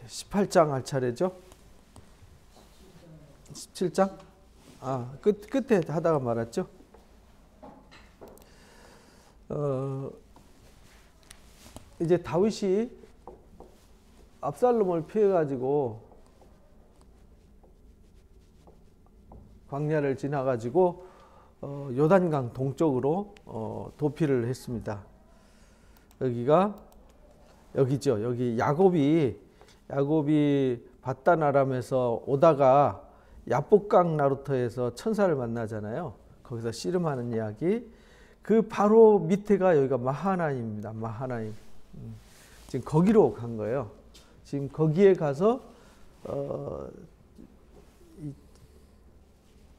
18장 할 차례죠. 17장? 끝에 하다가 말았죠. 이제 다윗이 압살롬을 피해가지고 광야를 지나가지고 요단강 동쪽으로 도피를 했습니다. 여기죠. 여기 야곱이 바단 아람에서 오다가 야복강 나루터에서 천사를 만나잖아요. 거기서 씨름하는 이야기. 그 바로 밑에가 여기가 마하나임입니다. 마하나임. 지금 거기로 간 거예요. 지금 거기에 가서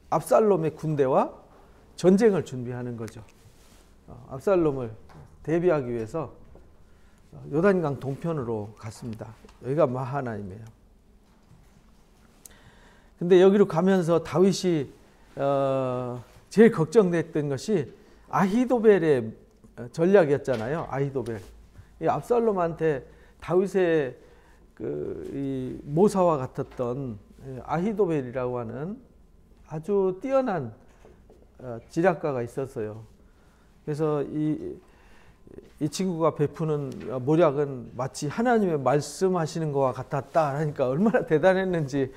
압살롬의 군대와 전쟁을 준비하는 거죠. 압살롬을 대비하기 위해서 요단강 동편으로 갔습니다. 여기가 마하나임이에요. 근데 여기로 가면서 다윗이 제일 걱정됐던 것이 아히도벨의 전략이었잖아요. 아히도벨. 이 압살롬한테 다윗의 이 모사와 같았던 아히도벨이라고 하는 아주 뛰어난 지략가가 있었어요. 그래서 이 친구가 베푸는 모략은 마치 하나님의 말씀하시는 것과 같았다 하니까 얼마나 대단했는지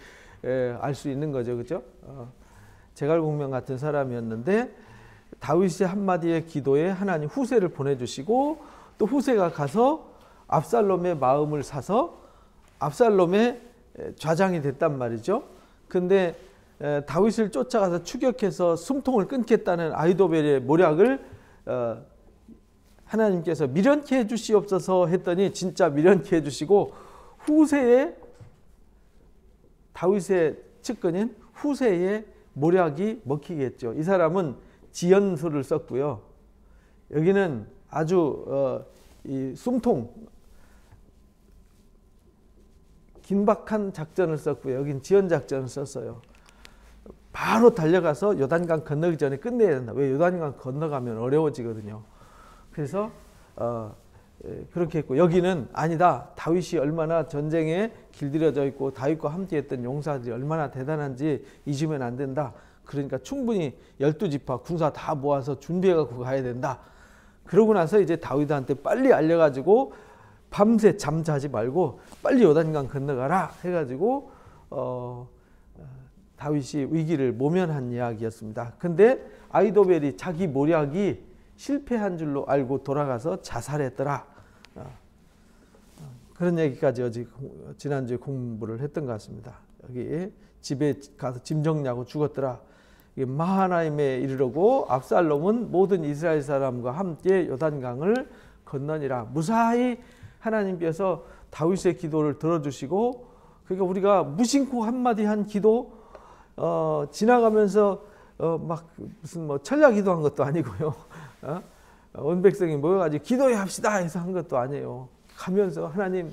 알 수 있는 거죠. 그죠? 제갈공명 같은 사람이었는데 다윗의 한마디의 기도에 하나님 후세를 보내주시고 또 후세가 가서 압살롬의 마음을 사서 압살롬의 좌장이 됐단 말이죠. 근데 다윗을 쫓아가서 추격해서 숨통을 끊겠다는 아히도벨의 모략을 하나님께서 미련케 해주시옵소서 했더니 진짜 미련케 해주시고 후세의 다윗의 측근인 후세의 모략이 먹히겠죠. 이 사람은 지연수를 썼고요. 여기는 아주 이 숨통 긴박한 작전을 썼고요. 여긴 지연 작전을 썼어요. 바로 달려가서 요단강 건너기 전에 끝내야 된다. 왜? 요단강 건너가면 어려워지거든요. 그래서 그렇게 했고, 여기는 아니다. 다윗이 얼마나 전쟁에 길들여져 있고 다윗과 함께했던 용사들이 얼마나 대단한지 잊으면 안 된다. 그러니까 충분히 12지파 군사 다 모아서 준비해갖고 가야 된다. 그러고 나서 이제 다윗한테 빨리 알려가지고 밤새 잠자지 말고 빨리 요단강 건너가라 해가지고 다윗이 위기를 모면한 이야기였습니다. 근데 아히도벨이 자기 모략이 실패한 줄로 알고 돌아가서 자살했더라. 그런 얘기까지 어제 지난주에 공부를 했던 것 같습니다. 여기 집에 가서 짐 정리하고 죽었더라. 마하나임에 이르르고 압살롬은 모든 이스라엘 사람과 함께 요단강을 건너니라. 무사히 하나님께서 다윗의 기도를 들어주시고, 그러니까 우리가 무심코 한마디 한 기도 지나가면서 막 무슨 뭐 철야 기도한 것도 아니고요. 온 백성이 모여가지고 기도해 합시다 해서 한 것도 아니에요. 가면서 하나님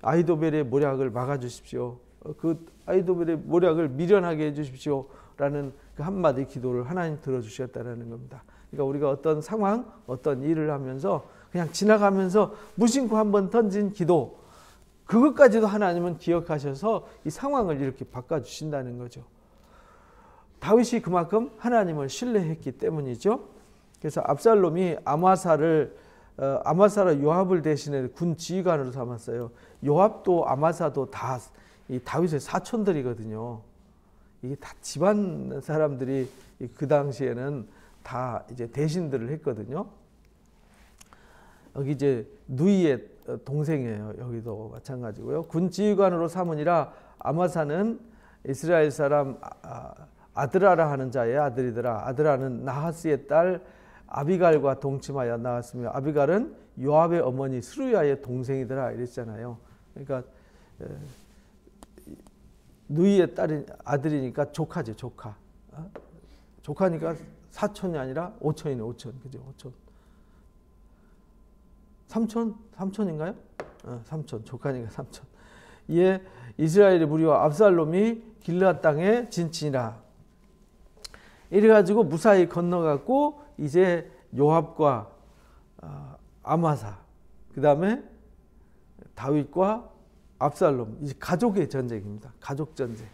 아히도벨의 모략을 막아주십시오. 그 아히도벨의 모략을 미련하게 해주십시오. 라는 그 한마디 기도를 하나님 들어주셨다는 겁니다. 그러니까 우리가 어떤 상황, 어떤 일을 하면서 그냥 지나가면서 무심코 한번 던진 기도, 그것까지도 하나님은 기억하셔서 이 상황을 이렇게 바꿔주신다는 거죠. 다윗이 그만큼 하나님을 신뢰했기 때문이죠. 그래서 압살롬이 아마사를 요압을 대신해 군 지휘관으로 삼았어요. 요압도 아마사도 다 이 다윗의 사촌들이거든요. 이게 다 집안 사람들이 그 당시에는 다 이제 대신들을 했거든요. 여기 이제 누이의 동생이에요. 여기도 마찬가지고요. 군 지휘관으로 삼으니라. 아마사는 이스라엘 사람 아드라라 하는 자의 아들이더라. 아드라는 나하스의 딸 아비갈과 동침하여 나왔으며, 아비갈은 요압의 어머니 스루야의 동생이더라 이랬잖아요. 그러니까 누이의 딸이 아들이니까 조카지, 조카. 조카니까 사촌이 아니라 오촌이네, 오촌. 그죠? 오촌. 삼촌인가요? 삼촌. 조카니까 삼촌. 이에 이스라엘의 무리와 압살롬이 길르앗 땅에 진친이라. 이래가지고 무사히 건너갔고, 이제 요압과 아마사, 그 다음에 다윗과 압살롬, 이제 가족의 전쟁입니다. 가족 전쟁.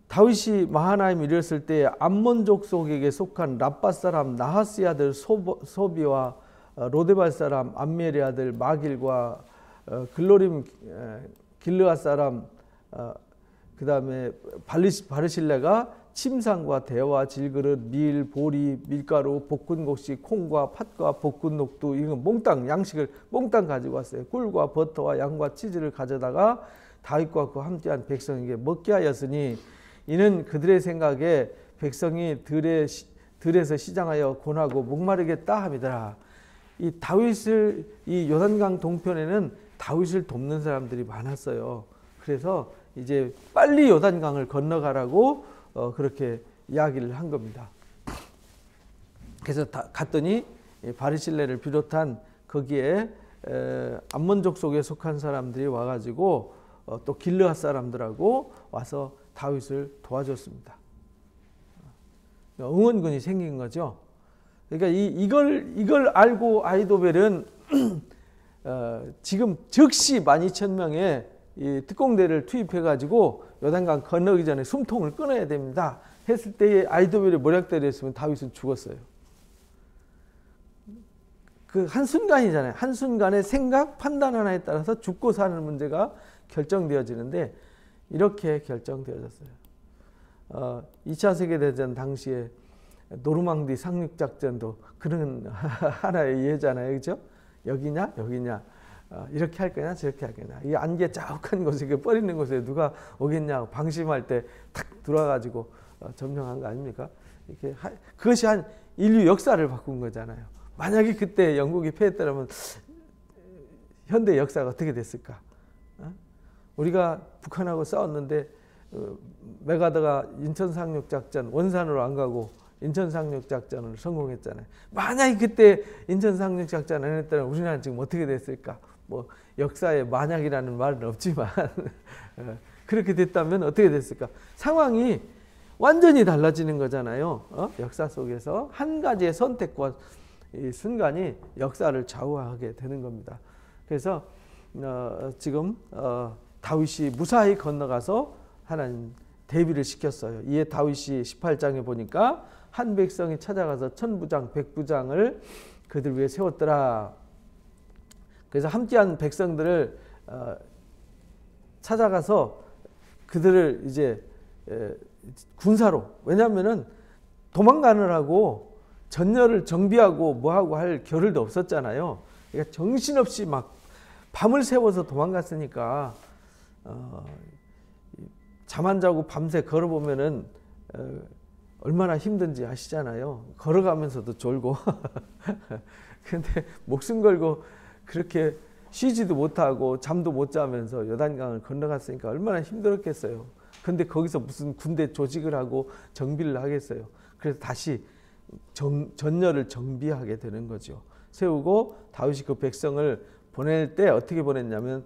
다윗이 마하나임 이르렀을 때 암몬족 속에게 속한 랍바 사람 나하스의 아들 소비와 로데발 사람 암멜의 아들 마길과 글로림 길르앗 사람 그 다음에 바르실레가 침상과 대화, 질그릇, 밀, 보리, 밀가루, 볶은곡식, 콩과 팥과 볶은 녹두 이건 몽땅 양식을 몽땅 가지고 왔어요. 꿀과 버터와 양과 치즈를 가져다가 다윗과 그 함께한 백성에게 먹게 하였으니 이는 그들의 생각에 백성이 들에서 시장하여 곤하고 목마르겠다 함이더라. 이 다윗을 이 요단강 동편에는 다윗을 돕는 사람들이 많았어요. 그래서 이제 빨리 요단강을 건너가라고 그렇게 이야기를 한 겁니다. 그래서 갔더니 바르실레를 비롯한 거기에 암몬족 속에 속한 사람들이 와가지고 또 길르앗 사람들하고 와서 다윗을 도와줬습니다. 응원군이 생긴 거죠. 그러니까 이걸 알고 아히도벨은 지금 즉시 12,000명의 이 특공대를 투입해가지고 요단강 건너기 전에 숨통을 끊어야 됩니다. 했을 때에 아히도벨이 모략대를 했으면 다윗은 죽었어요. 그 한순간이잖아요. 한순간의 생각, 판단 하나에 따라서 죽고 사는 문제가 결정되어지는데 이렇게 결정되어졌어요. 2차 세계대전 당시에 노르망디 상륙작전도 그런 하나의 예잖아요. 그렇죠? 여기냐 여기냐 이렇게 할 거냐 저렇게 할 거냐 이 안개 자욱한 곳에 뻘있는 곳에 누가 오겠냐고 방심할 때 탁 들어와가지고 점령한 거 아닙니까? 이렇게 그것이 한 인류 역사를 바꾼 거잖아요. 만약에 그때 영국이 패했더라면 현대 역사가 어떻게 됐을까? 우리가 북한하고 싸웠는데 메가더가 인천 상륙작전 원산으로 안 가고 인천 상륙작전을 성공했잖아요. 만약에 그때 인천 상륙작전 안 했다면 우리나라는 지금 어떻게 됐을까? 뭐 역사에 만약이라는 말은 없지만 그렇게 됐다면 어떻게 됐을까? 상황이 완전히 달라지는 거잖아요. 역사 속에서 한 가지의 선택과 이 순간이 역사를 좌우하게 되는 겁니다. 그래서 지금 다윗이 무사히 건너가서 하나님 대비를 시켰어요. 이에 다윗이 18장에 보니까 한 백성이 찾아가서 천부장, 백부장을 그들 위해 세웠더라. 그래서 함께한 백성들을 찾아가서 그들을 이제 군사로, 왜냐하면은 도망가느라고 전열을 정비하고 뭐하고 할 겨를도 없었잖아요. 그러니까 정신없이 막 밤을 새워서 도망갔으니까 잠 안 자고 밤새 걸어보면은 얼마나 힘든지 아시잖아요. 걸어가면서도 졸고 근데 목숨 걸고 그렇게 쉬지도 못하고 잠도 못 자면서 요단강을 건너갔으니까 얼마나 힘들었겠어요. 근데 거기서 무슨 군대 조직을 하고 정비를 하겠어요. 그래서 다시 전열을 정비하게 되는 거죠. 세우고 다윗이 그 백성을 보낼 때 어떻게 보냈냐면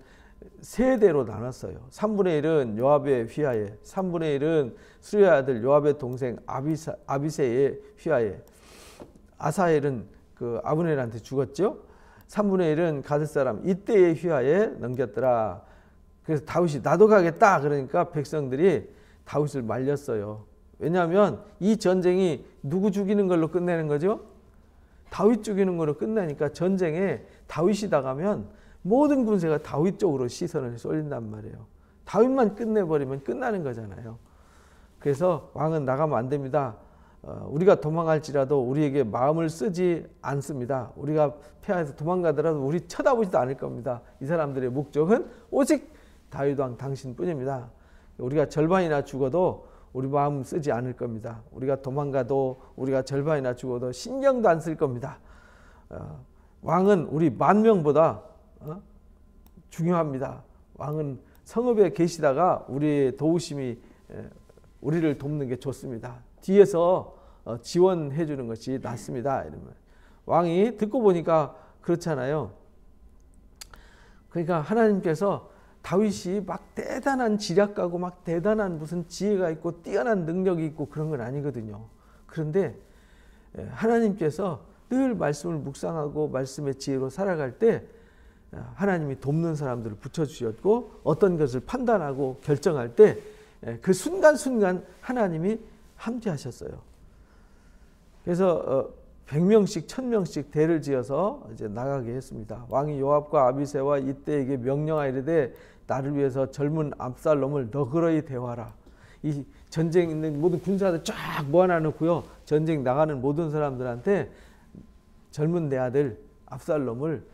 세 대로 나눴어요. 3분의 1은 요압의 휘하에, 3분의 1은 수리의 아들 요압의 동생 아비새의 휘하에, 아사엘은 그 아브넬한테 죽었죠. 3분의 1은 가드 사람 이때의 휘하에 넘겼더라. 그래서 다윗이 나도 가겠다 그러니까 백성들이 다윗을 말렸어요. 왜냐하면 이 전쟁이 누구 죽이는 걸로 끝내는 거죠? 다윗 죽이는 걸로 끝나니까 전쟁에 다윗이 나가면 모든 군세가 다윗 쪽으로 시선을 쏠린단 말이에요. 다윗만 끝내버리면 끝나는 거잖아요. 그래서 왕은 나가면 안 됩니다. 우리가 도망갈지라도 우리에게 마음을 쓰지 않습니다. 우리가 폐하에서 도망가더라도 우리 쳐다보지도 않을 겁니다. 이 사람들의 목적은 오직 다윗 왕 당신뿐입니다. 우리가 절반이나 죽어도 우리 마음 쓰지 않을 겁니다. 우리가 도망가도 우리가 절반이나 죽어도 신경도 안 쓸 겁니다. 왕은 우리 10,000명보다 중요합니다. 왕은 성읍에 계시다가 우리의 도우심이 우리를 돕는 게 좋습니다. 뒤에서 지원해 주는 것이 낫습니다. 이러면 왕이 듣고 보니까 그렇잖아요. 그러니까 하나님께서 다윗이 막 대단한 지략가고 막 대단한 무슨 지혜가 있고 뛰어난 능력이 있고 그런 건 아니거든요. 그런데 하나님께서 늘 말씀을 묵상하고 말씀의 지혜로 살아갈 때 하나님이 돕는 사람들을 붙여주셨고 어떤 것을 판단하고 결정할 때 그 순간순간 하나님이 함께하셨어요. 그래서 100명씩 1000명씩 대를 지어서 이제 나가게 했습니다. 왕이 요압과 아비새와 이때에게 명령하이르되 나를 위해서 젊은 압살롬을 너그러이 대화하라. 이 전쟁 있는 모든 군사들 쫙 모아놔 놓고요. 전쟁 나가는 모든 사람들한테 젊은 내 아들 압살롬을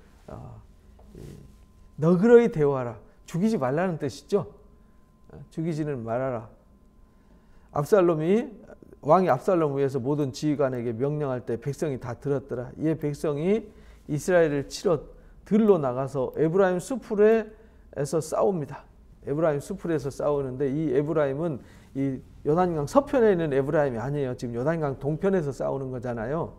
너그러이 대화하라. 죽이지 말라는 뜻이죠. 죽이지는 말아라. 왕이 압살롬을 위해서 모든 지휘관에게 명령할 때 백성이 다 들었더라. 이에 백성이 이스라엘을 치러 들로 나가서 에브라임 수풀에서 싸웁니다. 에브라임 수풀에서 싸우는데 이 에브라임은 이 요단강 서편에 있는 에브라임이 아니에요. 지금 요단강 동편에서 싸우는 거잖아요.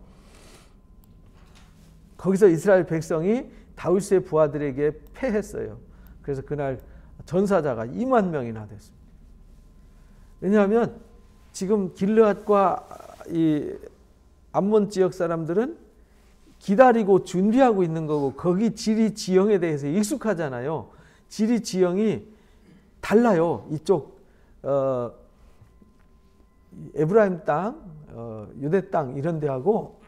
거기서 이스라엘 백성이 다윗의 부하들에게 패했어요. 그래서 그날 전사자가 2만 명이나 됐습니다. 왜냐하면 지금 길르앗과 이 암몬 지역 사람들은 기다리고 준비하고 있는 거고 거기 지리 지형에 대해서 익숙하잖아요. 지리 지형이 달라요. 이쪽 에브라임 땅, 유대 땅 이런 데하고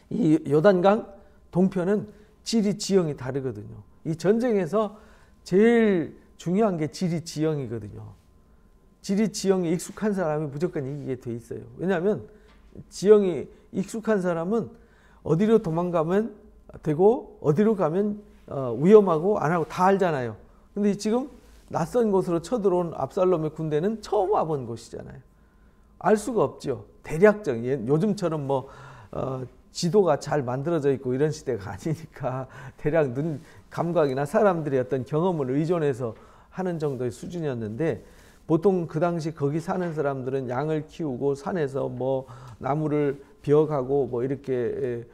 이 요단강 동편은 지리 지형이 다르거든요. 이 전쟁에서 제일 중요한 게 지리 지형이거든요. 지리 지형이 익숙한 사람이 무조건 이기게 돼 있어요. 왜냐하면 지형이 익숙한 사람은 어디로 도망가면 되고 어디로 가면 위험하고 안 하고 다 알잖아요. 근데 지금 낯선 곳으로 쳐들어온 압살롬의 군대는 처음 와본 곳이잖아요. 알 수가 없죠. 대략적 요즘처럼 지도가 잘 만들어져 있고 이런 시대가 아니니까 대략 눈 감각이나 사람들의 어떤 경험을 의존해서 하는 정도의 수준이었는데 보통 그 당시 거기 사는 사람들은 양을 키우고 산에서 나무를 비워가고 이렇게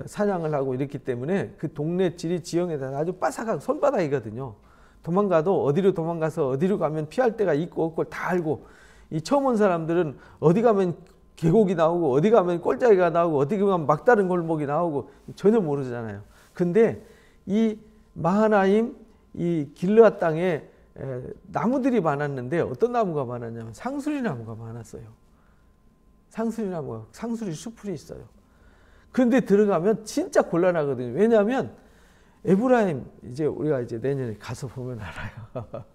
사냥을 하고 이랬기 때문에 그 동네 지리 지형에 대한 아주 빠삭하고 손바닥이거든요. 도망가도 어디로 도망가서 어디로 가면 피할 데가 있고 없고 다 알고 이 처음 온 사람들은 어디 가면 계곡이 나오고 어디 가면 꼴짜기가 나오고 어디 가면 막다른 골목이 나오고 전혀 모르잖아요. 근데 이 마하나임 이 길르앗 땅에 나무들이 많았는데 어떤 나무가 많았냐면 상수리 나무가 많았어요. 상수리 수풀이 있어요. 그런데 들어가면 진짜 곤란하거든요. 왜냐하면 에브라임 우리가 내년에 가서 보면 알아요.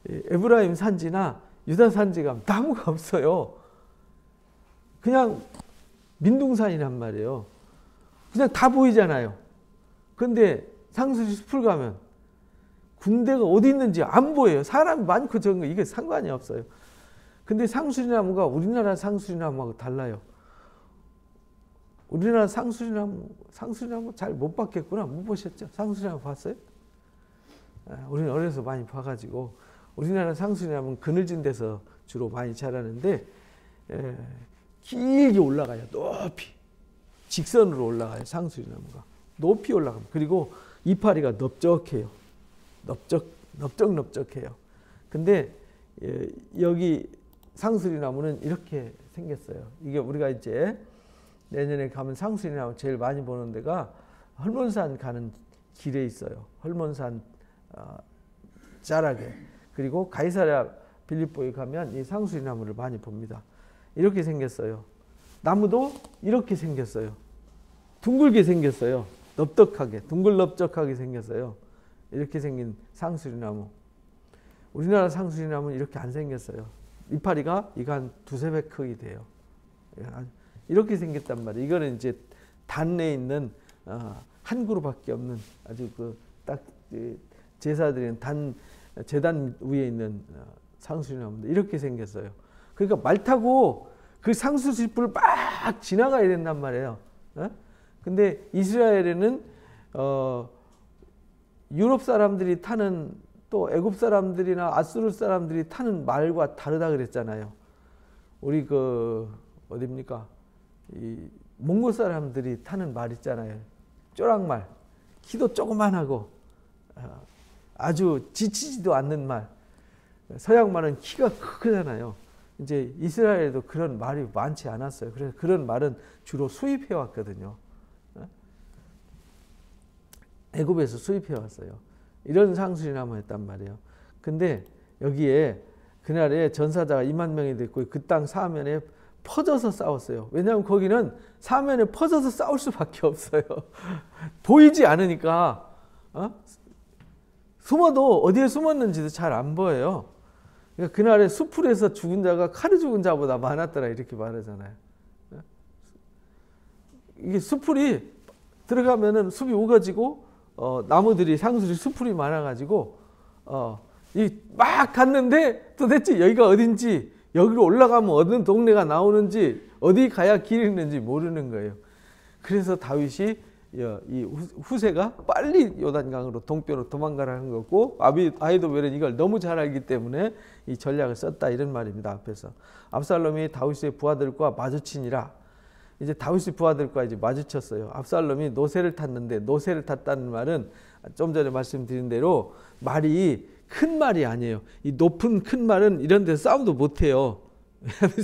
에브라임 산지나 유다 산지가 나무가 없어요. 그냥 민둥산이란 말이에요. 그냥 다 보이잖아요. 근데 상수리 숲을 가면 군대가 어디 있는지 안 보여요. 사람이 많고 적은 거 이게 상관이 없어요. 근데 상수리나무가 우리나라 상수리나무하고 달라요. 우리나라 상수리나무 잘 못 봤겠구나. 못 보셨죠? 상수리나무 봤어요? 우리는 어려서 많이 봐가지고 우리나라 상수리나무는 그늘진 데서 주로 많이 자라는데 길게 올라가요. 높이 직선으로 올라가요. 상수리나무가 높이 올라갑니다. 그리고 이파리가 넓적해요. 넓적해요. 근데 여기 상수리나무는 이렇게 생겼어요. 이게 우리가 이제 내년에 가면 상수리나무 제일 많이 보는 데가 헐몬산 가는 길에 있어요. 헐몬산 자락에. 그리고 가이사랴 빌립보에 가면 이 상수리나무를 많이 봅니다. 이렇게 생겼어요. 나무도 이렇게 생겼어요. 둥글게 생겼어요. 넓적하게, 둥글넓적하게 생겼어요. 이렇게 생긴 상수리나무. 우리나라 상수리나무는 이렇게 안 생겼어요. 이파리가 이거 한 2~3배 크기 돼요. 이렇게 생겼단 말이에요. 이거는 이제 단내에 있는 한 그루밖에 없는 아주 딱 제사드리는 제단 위에 있는 상수리나무인데 이렇게 생겼어요. 그러니까 말 타고 그 상수숲을 막 지나가야 된단 말이에요. 근데 이스라엘에는 유럽 사람들이 타는 또 애굽 사람들이나 아수르 사람들이 타는 말과 다르다 그랬잖아요. 우리 어딥니까? 이 몽골 사람들이 타는 말 있잖아요. 쪼락말. 키도 조그만하고 아주 지치지도 않는 말. 서양 말은 키가 크잖아요. 이제 이스라엘에도 그런 말이 많지 않았어요. 그래서 그런 말은 주로 수입해 왔거든요. 애굽에서 수입해 왔어요. 이런 상수리나무였단 말이에요. 근데 여기에 그날에 전사자가 2만 명이 됐고 그 땅 사면에 퍼져서 싸웠어요. 왜냐하면 거기는 사면에 퍼져서 싸울 수밖에 없어요. 보이지 않으니까 숨어도 어디에 숨었는지도 잘 안 보여요. 그러니까 그날에 수풀에서 죽은 자가 칼에 죽은 자보다 많았더라 이렇게 말하잖아요. 이게 수풀이 들어가면은 숲이 우거지고 나무들이 상수리 수풀이 많아가지고 이 막 갔는데 도대체 여기가 어딘지 여기로 올라가면 어느 동네가 나오는지 어디 가야 길이 있는지 모르는 거예요. 그래서 다윗이 이 후세가 빨리 요단강으로 동편으로 도망가라는 거고 아히도벨은 이걸 너무 잘 알기 때문에 이 전략을 썼다 이런 말입니다. 앞에서 압살롬이 다윗의 부하들과 마주치니라. 이제 다윗의 부하들과 이제 마주쳤어요. 압살롬이 노새를 탔는데 노새를 탔다는 말은 좀 전에 말씀드린 대로 말이 큰 말이 아니에요. 이 높은 큰 말은 이런 데서 싸움도 못해요.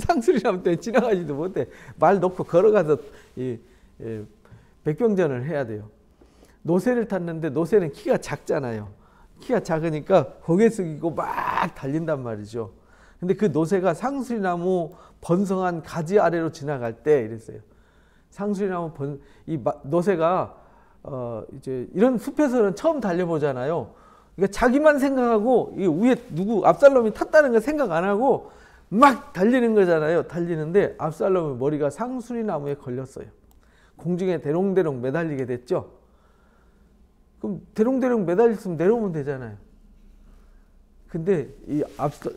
상수리나무 때문에 지나가지도 못해. 말 놓고 걸어가서 백병전을 해야 돼요. 노새를 탔는데 노새는 키가 작잖아요. 키가 작으니까 고개 숙이고 막 달린단 말이죠. 근데 그 노새가 상수리나무 번성한 가지 아래로 지나갈 때 이랬어요. 상수리나무 이 노새가 이제 이런 숲에서는 처음 달려보잖아요. 그러니까 자기만 생각하고 이 위에 누구 압살롬이 탔다는 거 생각 안 하고 막 달리는 거잖아요. 달리는데 압살롬의 머리가 상수리나무에 걸렸어요. 공중에 대롱대롱 매달리게 됐죠. 그럼 대롱대롱 매달렸으면 내려오면 되잖아요. 근데 이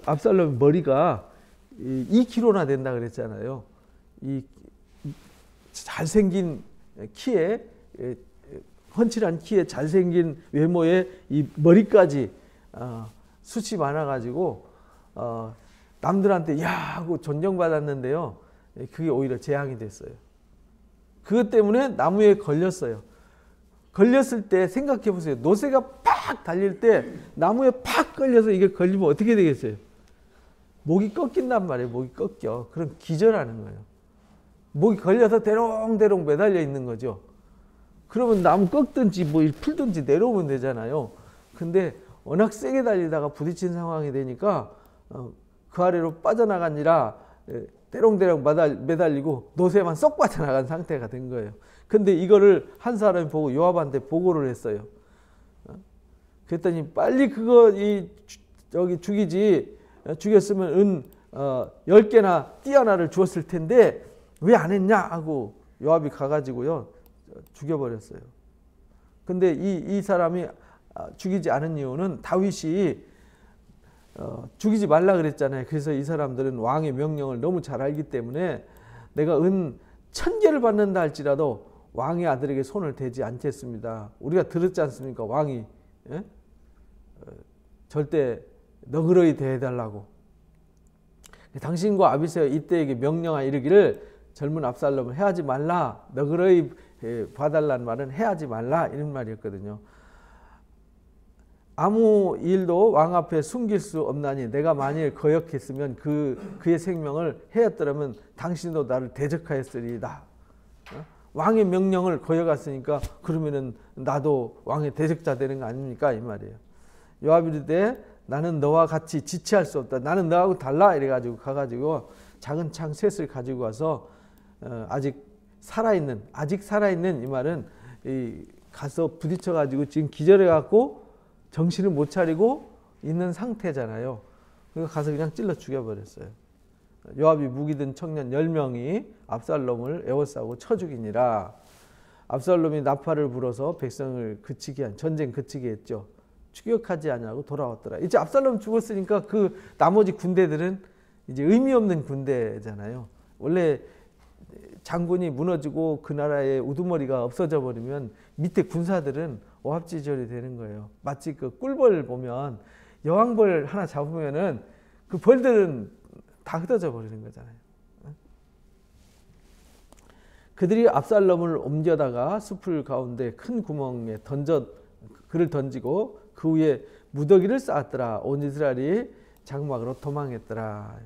압살롬 머리가 2kg나 된다 그랬잖아요. 이 잘생긴 키에 훤칠한 키에 잘생긴 외모에 이 머리까지 숱이 많아가지고 남들한테 야 하고 존경받았는데요. 그게 오히려 재앙이 됐어요. 그것 때문에 나무에 걸렸어요. 걸렸을 때 생각해 보세요. 노새가 팍 달릴 때 나무에 팍 걸려서 이게 걸리면 어떻게 되겠어요? 목이 꺾인단 말이에요. 목이 꺾여. 그럼 기절하는 거예요. 목이 걸려서 대롱대롱 매달려 있는 거죠. 그러면 나무 꺾든지 뭐 풀든지 내려오면 되잖아요. 근데 워낙 세게 달리다가 부딪힌 상황이 되니까 그 아래로 빠져나가니라 대롱대롱 매달리고 노새만 쏙 빠져나간 상태가 된 거예요. 근데 이거를 한 사람이 보고 요압한테 보고를 했어요. 그랬더니 빨리 그거 여기 죽이지. 죽였으면 은 10개나 띠 하나를 주었을 텐데 왜 안 했냐 하고 요압이 가가지고요 죽여버렸어요. 근데 이 사람이 죽이지 않은 이유는 다윗이 죽이지 말라 그랬잖아요. 그래서 이 사람들은 왕의 명령을 너무 잘 알기 때문에 내가 은 1000개를 받는다 할지라도 왕의 아들에게 손을 대지 않겠습니다. 우리가 들었지 않습니까? 왕이 절대 너그러이 대해달라고. 당신과 아비새가 이때에게 명령하 이르기를 젊은 압살롬을 해하지 말라. 너그러이 봐달라는 말은 해하지 말라 이런 말이었거든요. 아무 일도 왕 앞에 숨길 수 없나니 내가 만일 거역했으면 그의 생명을 해였더라면 당신도 나를 대적하였으리이다. 왕의 명령을 거역했으니까 그러면은 나도 왕의 대적자 되는 거 아닙니까? 이 말이에요. 요압이 이르되 나는 너와 같이 지체할 수 없다. 나는 너하고 달라. 이래가지고 가가지고 작은 창 셋을 가지고 와서 아직 살아있는 이 말은 가서 부딪혀가지고 지금 기절해갖고 정신을 못 차리고 있는 상태잖아요. 그래서 가서 그냥 찔러 죽여버렸어요. 요압이 무기 든 청년 10명이 압살롬을 에워싸고 쳐 죽이니라. 압살롬이 나팔을 불어서 백성을 전쟁 그치게 했죠. 추격하지 않냐고 돌아왔더라. 이제 압살롬 죽었으니까 그 나머지 군대들은 이제 의미 없는 군대잖아요. 원래 장군이 무너지고 그 나라의 우두머리가 없어져 버리면 밑에 군사들은 오합지졸이 되는 거예요. 마치 그 꿀벌 보면 여왕벌 하나 잡으면은 그 벌들은 다 흩어져 버리는 거잖아요. 그들이 압살롬을 옮겨다가 숲을 가운데 큰 구멍에 그를 던지고 그 위에 무더기를 쌓았더라. 온 이스라엘이 장막으로 도망했더라.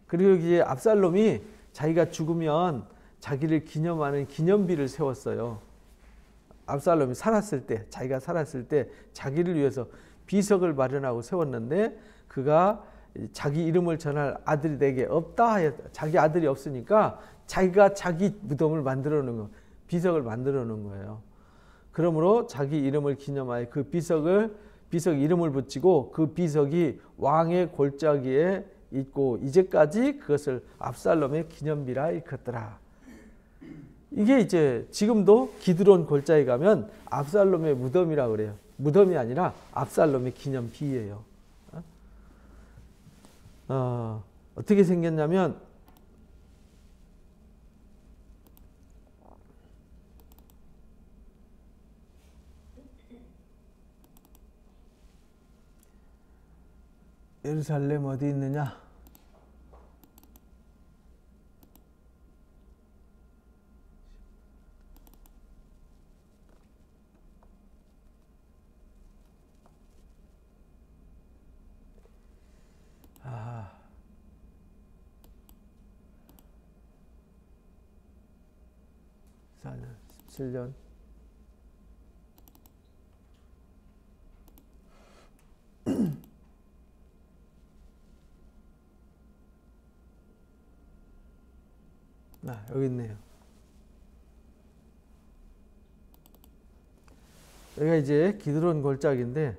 그리고 이제 압살롬이 자기가 죽으면 자기를 기념하는 기념비를 세웠어요. 압살롬이 살았을 때, 자기가 살았을 때 자기를 위해서 비석을 마련하고 세웠는데 그가 자기 이름을 전할 아들이 내게 없다 하였다. 자기 아들이 없으니까 자기가 자기 무덤을 만들어 놓은 거, 비석을 만들어 놓은 거예요. 그러므로 자기 이름을 기념하여 그 비석 이름을 붙이고 그 비석이 왕의 골짜기에 있고 이제까지 그것을 압살롬의 기념비라 일컫더라. 이게 이제 지금도 기드론 골짜기 가면 압살롬의 무덤이라고 그래요. 무덤이 아니라 압살롬의 기념비예요. 어떻게 생겼냐면 예루살렘 어디 있느냐? 아, 14년, 17년. 여기 있네요. 여기가 이제 기드론 골짜기인데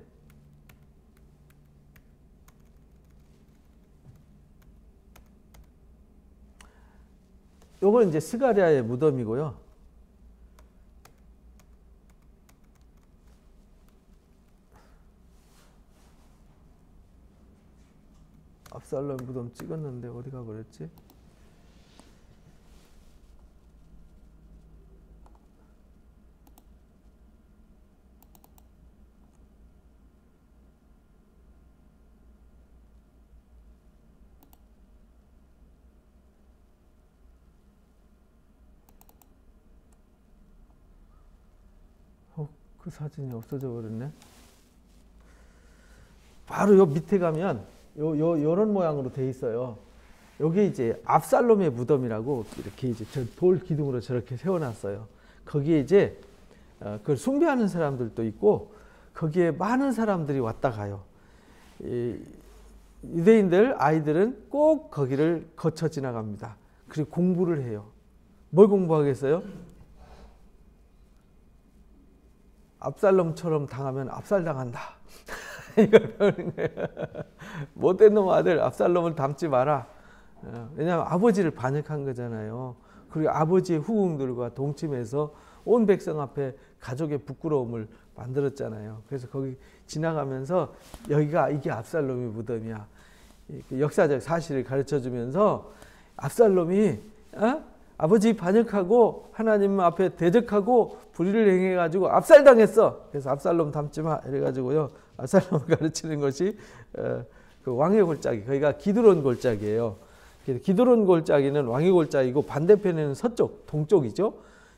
요건 이제 스가랴의 무덤이고요. 압살롬 무덤 찍었는데 어디가 버렸지? 그 사진이 없어져 버렸네. 바로 요 밑에 가면 요런 모양으로 돼 있어요. 여기 이제 압살롬의 무덤이라고 이렇게 이제 돌 기둥으로 저렇게 세워놨어요. 거기에 이제 그걸 숭배하는 사람들도 있고 거기에 많은 사람들이 왔다 가요. 유대인들 아이들은 꼭 거기를 거쳐 지나갑니다. 그리고 공부를 해요. 뭘 공부하겠어요? 압살롬처럼 당하면 압살당한다. 이걸 배우는 거예요. 못된 놈 아들 압살롬을 닮지 마라. 왜냐하면 아버지를 반역한 거잖아요. 그리고 아버지의 후궁들과 동침해서 온 백성 앞에 가족의 부끄러움을 만들었잖아요. 그래서 거기 지나가면서 여기가 이게 압살롬의 무덤이야. 역사적 사실을 가르쳐주면서 압살롬이 아버지 반역하고 하나님 앞에 대적하고 불의를 행해가지고 압살당했어. 그래서 압살롬 닮지 마 이래가지고요. 압살롬을 가르치는 것이 그 왕의 골짜기, 거기가 기드론 골짜기예요. 기드론 골짜기는 왕의 골짜기고 반대편에는 서쪽, 동쪽이죠.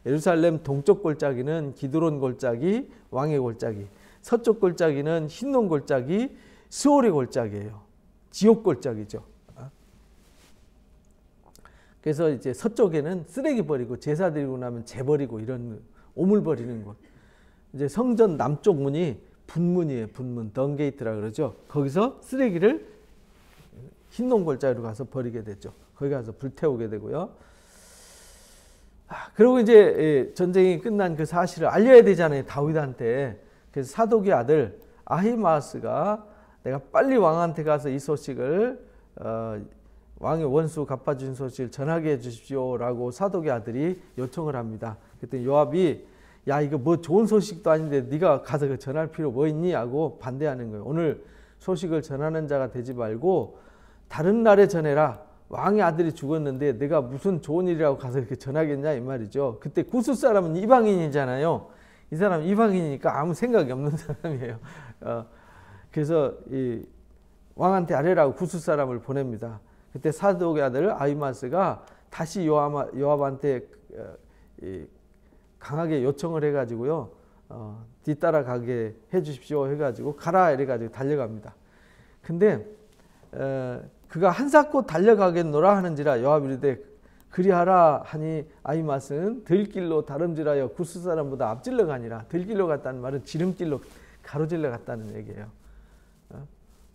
예루살렘 동쪽 골짜기는 기드론 골짜기, 왕의 골짜기. 서쪽 골짜기는 흰놈 골짜기, 스올의 골짜기예요. 지옥 골짜기죠. 그래서 이제 서쪽에는 쓰레기 버리고 제사 드리고 나면 재 버리고 이런 오물 버리는 곳. 이제 성전 남쪽 문이 분문이에요. 분문, 덩게이트라 그러죠. 거기서 쓰레기를 흰놈 골짜기로 가서 버리게 되죠. 거기 가서 불태우게 되고요. 그리고 이제 전쟁이 끝난 그 사실을 알려야 되잖아요. 다윗한테. 그래서 사독의 아들 아히마아스가 내가 빨리 왕한테 가서 이 소식을 왕의 원수 갚아준 소식을 전하게 해주십시오라고 사독의 아들이 요청을 합니다. 그랬더니 요압이 야 이거 뭐 좋은 소식도 아닌데 네가 가서 전할 필요 뭐 있니? 하고 반대하는 거예요. 오늘 소식을 전하는 자가 되지 말고 다른 날에 전해라. 왕의 아들이 죽었는데 내가 무슨 좋은 일이라고 가서 이렇게 전하겠냐 이 말이죠. 그때 구스 사람은 이방인이잖아요. 이 사람은 이방인이니까 아무 생각이 없는 사람이에요. 그래서 이 왕한테 아뢰라고 구스 사람을 보냅니다. 그때 사독의 아들 아히마스가 다시 요압한테 강하게 요청을 해가지고요. 뒤따라가게 해주십시오 해가지고 가라 이래가지고 달려갑니다. 근데 그가 한사코 달려가겠노라 하는지라 요압이 이르되 그리하라 하니 아히맛은 들길로 다름질하여 구스 사람보다 앞질러 가니라. 들길로 갔다는 말은 지름길로 가로질러 갔다는 얘기예요.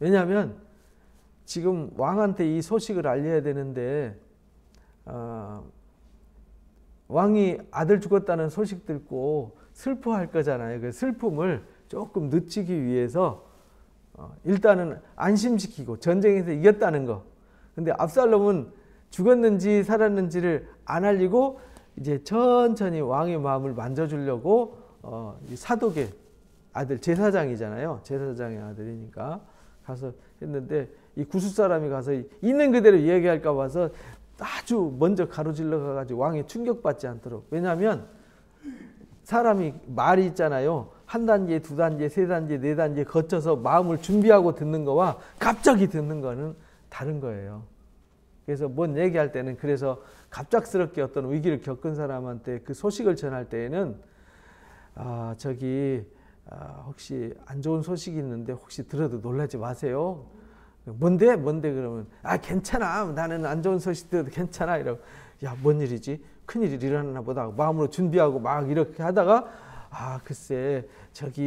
왜냐하면 지금 왕한테 이 소식을 알려야 되는데 왕이 아들 죽었다는 소식 듣고 슬퍼할 거잖아요. 그 슬픔을 조금 늦추기 위해서 일단은 안심시키고 전쟁에서 이겼다는 거. 근데 압살롬은 죽었는지 살았는지를 안 알리고 이제 천천히 왕의 마음을 만져주려고 사독의 아들 제사장이잖아요. 제사장의 아들이니까 가서 했는데 이 구스 사람이 가서 있는 그대로 이야기할까 봐서 아주 먼저 가로질러 가가지고 왕이 충격받지 않도록. 왜냐하면 사람이 말이 있잖아요. 한 단계, 두 단계, 세 단계, 네 단계 거쳐서 마음을 준비하고 듣는 거와 갑자기 듣는 거는 다른 거예요. 그래서 뭔 얘기할 때는 그래서 갑작스럽게 어떤 위기를 겪은 사람한테 그 소식을 전할 때에는 혹시 안 좋은 소식이 있는데 혹시 들어도 놀라지 마세요. 뭔데 그러면 괜찮아. 나는 안 좋은 소식 들어도 괜찮아. 이러고 야, 뭔 일이지? 큰일이 일어나나 보다. 마음으로 준비하고 막 이렇게 하다가 글쎄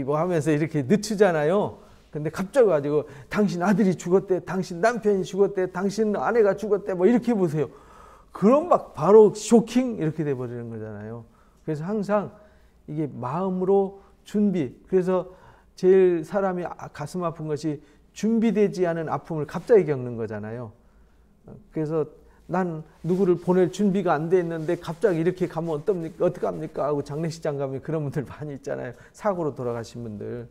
뭐 하면서 이렇게 늦추잖아요. 근데 갑자기 가지고 당신 아들이 죽었대, 당신 남편이 죽었대, 당신 아내가 죽었대, 뭐 이렇게 보세요. 그럼 막 바로 쇼킹 이렇게 돼버리는 거잖아요. 그래서 항상 이게 마음으로 준비. 그래서 제일 사람이 가슴 아픈 것이 준비되지 않은 아픔을 갑자기 겪는 거잖아요. 그래서 난 누구를 보낼 준비가 안 돼 있는데 갑자기 이렇게 가면 어떡합니까 하고 장례식장 가면 그런 분들 많이 있잖아요. 사고로 돌아가신 분들.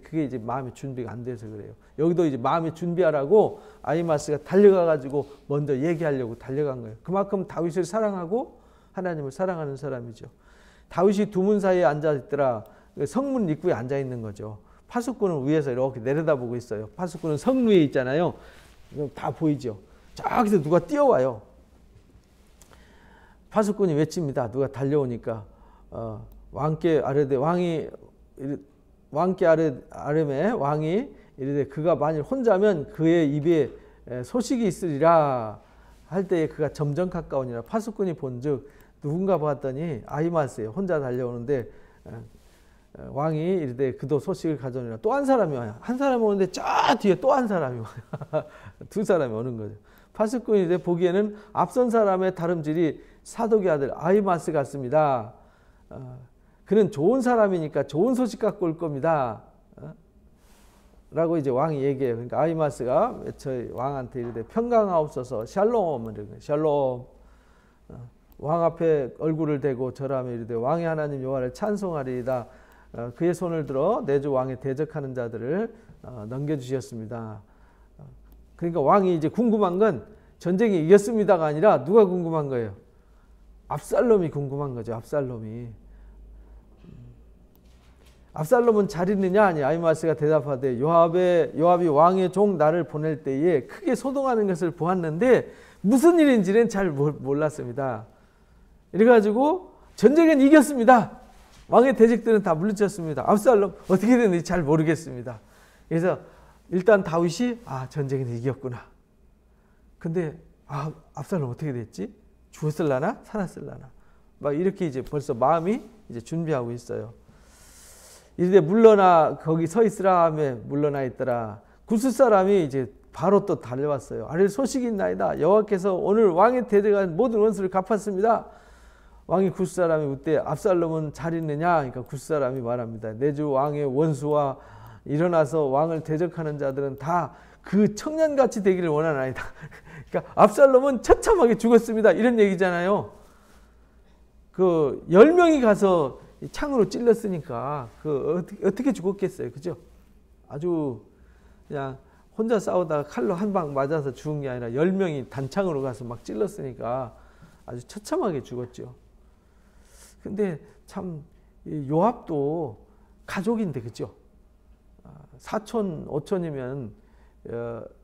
그게 이제 마음의 준비가 안 돼서 그래요. 여기도 이제 마음의 준비하라고 아히마스가 달려가가지고 먼저 얘기하려고 달려간 거예요. 그만큼 다윗을 사랑하고 하나님을 사랑하는 사람이죠. 다윗이 두 문 사이에 앉아있더라. 성문 입구에 앉아있는 거죠. 파수꾼은 위에서 이렇게 내려다보고 있어요. 파수꾼은 성 위에 있잖아요. 다 보이죠. 저기서 누가 뛰어와요. 파수꾼이 외칩니다. 누가 달려오니까 왕께 아뢰되 왕께 아뢰매 왕이 이르되 그가 만일 혼자면 그의 입에 소식이 있으리라 할 때에 그가 점점 가까우니라. 파수꾼이 본즉 누군가 봤더니 아히마스예요. 혼자 달려오는데 왕이 이르되 그도 소식을 가져오니라. 또 한 사람이 와요. 한 사람이 오는데 저 뒤에 또 한 사람이 와요. 두 사람이 오는 거죠. 파수꾼이 이제 보기에는 앞선 사람의 다름질이 사독의 아들 아히마스 같습니다. 그는 좋은 사람이니까 좋은 소식 갖고 올 겁니다. 라고 이제 왕이 얘기해요. 그러니까 아히마스가 저희 왕한테 이르되 평강하옵소서 샬롬. 샬롬. 왕 앞에 얼굴을 대고 절하며 이르되 왕의 하나님 여호와를 찬송하리이다. 그의 손을 들어 내 주 왕에 대적하는 자들을 넘겨주셨습니다. 그러니까 왕이 이제 궁금한 건 전쟁이 이겼습니다가 아니라 누가 궁금한 거예요? 압살롬이 궁금한 거죠. 압살롬이. 압살롬은 잘 있느냐? 아니, 아히마스가 대답하되 요압이 왕의 종 나를 보낼 때에 크게 소동하는 것을 보았는데 무슨 일인지는 잘 몰랐습니다. 이래가지고 전쟁은 이겼습니다. 왕의 대적들은 다 물리쳤습니다. 압살롬 어떻게 됐는지 잘 모르겠습니다. 그래서 일단 다윗이 전쟁은 이겼구나. 근데 압살롬 어떻게 됐지? 죽었을라나? 살았을라나? 막 이렇게 이제 벌써 마음이 이제 준비하고 있어요. 이제 물러나 거기 서 있으라 하며 물러나 있더라. 구스 사람이 이제 바로 또 달려왔어요. 아래 소식이 있나이다. 여호와께서 오늘 왕의 대적한 모든 원수를 갚았습니다. 왕이 구스 사람이 묻되 압살롬은 잘 있느냐? 그러니까 구스 사람이 말합니다. 내 주 왕의 원수와 일어나서 왕을 대적하는 자들은 다 그 청년같이 되기를 원하나이다. 그러니까 압살롬은 처참하게 죽었습니다. 이런 얘기잖아요. 그 10명이 가서 창으로 찔렀으니까 어떻게 죽었겠어요. 그죠? 아주 그냥 혼자 싸우다가 칼로 한 방 맞아서 죽은 게 아니라 10명이 단창으로 가서 막 찔렀으니까 아주 처참하게 죽었죠. 근데 참 요압도 가족인데 그죠? 4천, 5천이면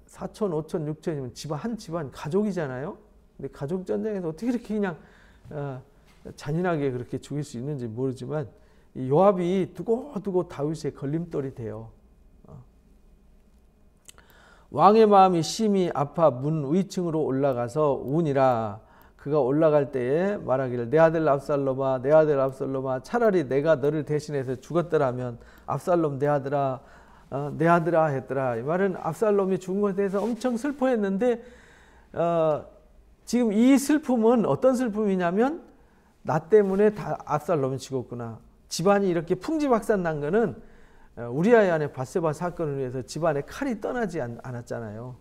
4천, 5천, 6천이면 집안 한 집안 가족이잖아요. 근데 가족 전쟁에서 어떻게 이렇게 그냥 잔인하게 그렇게 죽일 수 있는지 모르지만 이 요압이 두고두고 다윗의 걸림돌이 돼요. 왕의 마음이 심히 아파 문 위층으로 올라가서 우니라. 그가 올라갈 때에 말하기를 내 아들 압살롬아 내 아들 압살롬아 차라리 내가 너를 대신해서 죽었더라면 압살롬 내 아들아 내 아들아 했더라. 이 말은 압살롬이 죽은 것에 대해서 엄청 슬퍼했는데 지금 이 슬픔은 어떤 슬픔이냐면 나 때문에 다 압살롬이 죽었구나. 집안이 이렇게 풍지박산 난 거는 우리아의 아내 밧세바 사건을 위해서 집안에 칼이 떠나지 않았잖아요.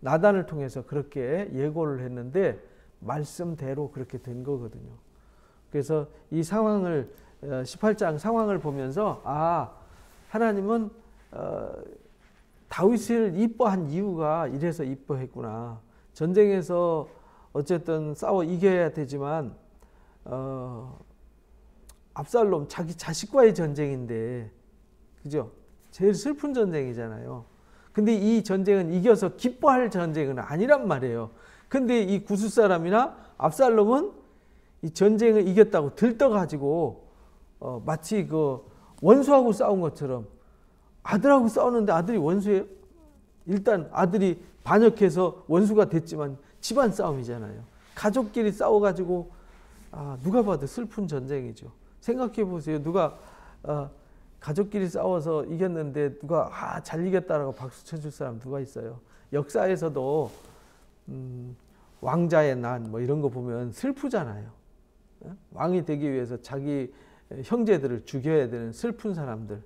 나단을 통해서 그렇게 예고를 했는데 말씀대로 그렇게 된 거거든요. 그래서 이 상황을 18장 상황을 보면서 하나님은 다윗을 이뻐한 이유가 이래서 이뻐했구나. 전쟁에서 어쨌든 싸워 이겨야 되지만 압살롬 자기 자식과의 전쟁인데 그죠? 제일 슬픈 전쟁이잖아요. 근데 이 전쟁은 이겨서 기뻐할 전쟁은 아니란 말이에요. 근데 이 구스 사람이나 압살롬은 이 전쟁을 이겼다고 들떠가지고 마치 그 원수하고 싸운 것처럼 아들하고 싸우는데 아들이 원수예요? 일단 아들이 반역해서 원수가 됐지만 집안 싸움이잖아요. 가족끼리 싸워가지고 누가 봐도 슬픈 전쟁이죠. 생각해 보세요. 누가 가족끼리 싸워서 이겼는데 누가 잘 이겼다라고 박수 쳐줄 사람 누가 있어요? 역사에서도 왕자의 난 뭐 이런 거 보면 슬프잖아요. 왕이 되기 위해서 자기 형제들을 죽여야 되는 슬픈 사람들,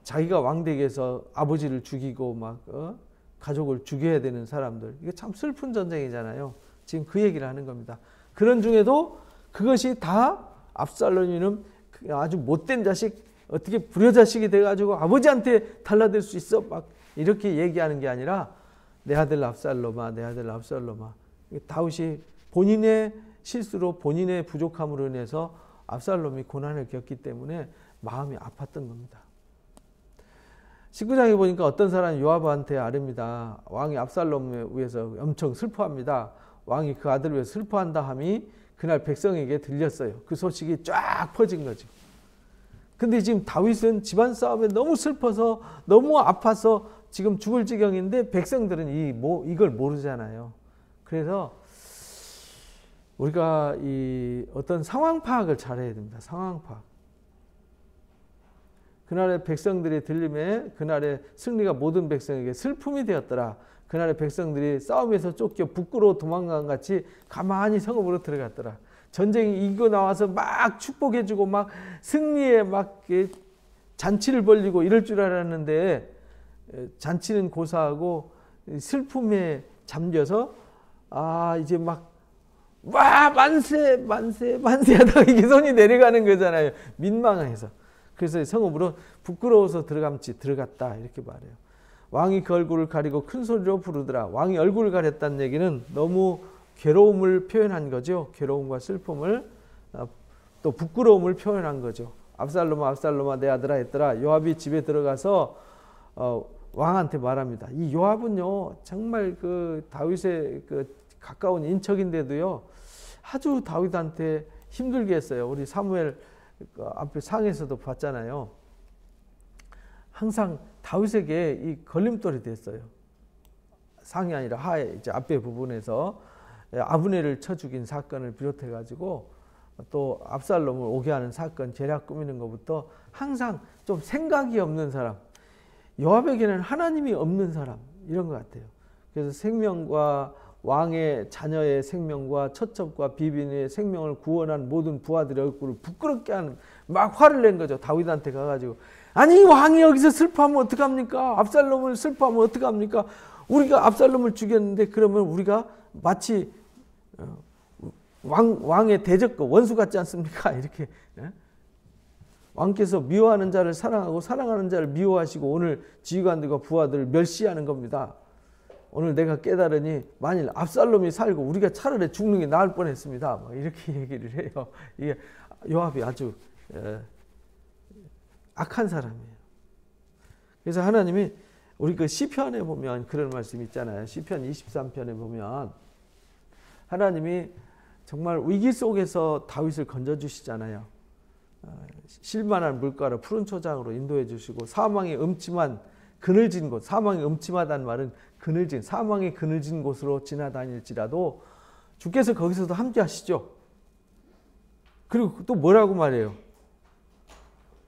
자기가 왕 되기 위해서 아버지를 죽이고 막 가족을 죽여야 되는 사람들, 이게 참 슬픈 전쟁이잖아요. 지금 그 얘기를 하는 겁니다. 그런 중에도 그것이 다 압살롬이는 아주 못된 자식, 어떻게 불효자식이 돼가지고 아버지한테 달라들 수 있어? 막 이렇게 얘기하는 게 아니라 내 아들 압살롬아, 내 아들 압살롬아. 다윗이 본인의 실수로 본인의 부족함으로 인해서 압살롬이 고난을 겪기 때문에 마음이 아팠던 겁니다. 19장에 보니까 어떤 사람이 요압한테 아릅니다. 왕이 압살롬에 위해서 엄청 슬퍼합니다. 왕이 그 아들을 위해서 슬퍼한다 함이 그날 백성에게 들렸어요. 그 소식이 쫙 퍼진 거죠. 근데 지금 다윗은 집안 싸움에 너무 슬퍼서 너무 아파서 지금 죽을 지경인데 백성들은 이걸 모르잖아요. 그래서 우리가 이 어떤 상황 파악을 잘해야 됩니다. 상황 파악. 그날의 백성들이 들림에 그날의 승리가 모든 백성에게 슬픔이 되었더라. 그날의 백성들이 싸움에서 쫓겨 북으로 도망간 같이 가만히 성읍으로 들어갔더라. 전쟁이 이기고 나와서 막 축복해주고 막 승리에 막 잔치를 벌리고 이럴 줄 알았는데 잔치는 고사하고 슬픔에 잠겨서 이제 막 와 만세 만세 만세 하다가 이게 손이 내려가는 거잖아요. 민망해서. 그래서 성읍으로 부끄러워서 들어갔다 이렇게 말해요. 왕이 그 얼굴을 가리고 큰 소리로 부르더라. 왕이 얼굴을 가렸다는 얘기는 너무 괴로움을 표현한 거죠. 괴로움과 슬픔을 또 부끄러움을 표현한 거죠. 압살롬아 압살롬아 내 아들아 했더라. 요압이 집에 들어가서 왕한테 말합니다. 이 요압은요 정말 그 다윗의 그 가까운 인척인데도요 아주 다윗한테 힘들게 했어요. 우리 사무엘 앞에 상에서도 봤잖아요. 항상 다윗에게 이 걸림돌이 됐어요. 상이 아니라 하에 이제 앞에 부분에서 아브넬을 쳐 죽인 사건을 비롯해 가지고 또 압살롬을 오게 하는 사건, 계략 꾸미는 것부터 항상 좀 생각이 없는 사람, 요압에게는 하나님이 없는 사람 이런 것 같아요. 그래서 생명과 왕의 자녀의 생명과 처첩과 비빈의 생명을 구원한 모든 부하들의 얼굴을 부끄럽게 하는 막 화를 낸 거죠. 다윗한테 가가지고 아니 왕이 여기서 슬퍼하면 어떡합니까? 압살롬을 슬퍼하면 어떡합니까? 우리가 압살롬을 죽였는데 그러면 우리가 마치 왕의 대적과 원수 같지 않습니까? 이렇게 왕께서 미워하는 자를 사랑하고 사랑하는 자를 미워하시고 오늘 지휘관들과 부하들을 멸시하는 겁니다. 오늘 내가 깨달으니 만일 압살롬이 살고 우리가 차라리 죽는 게 나을 뻔했습니다. 막 이렇게 얘기를 해요. 이게 요압이 아주 악한 사람이에요. 그래서 하나님이 우리 그 시편에 보면 그런 말씀이 있잖아요. 시편 23편에 보면 하나님이 정말 위기 속에서 다윗을 건져주시잖아요. 실만한 물가로 푸른 초장으로 인도해 주시고 사망의 음침한 그늘진 곳, 사망이 음침하다는 말은 그늘진, 사망의 그늘진 곳으로 지나다닐지라도 주께서 거기서도 함께 하시죠. 그리고 또 뭐라고 말해요?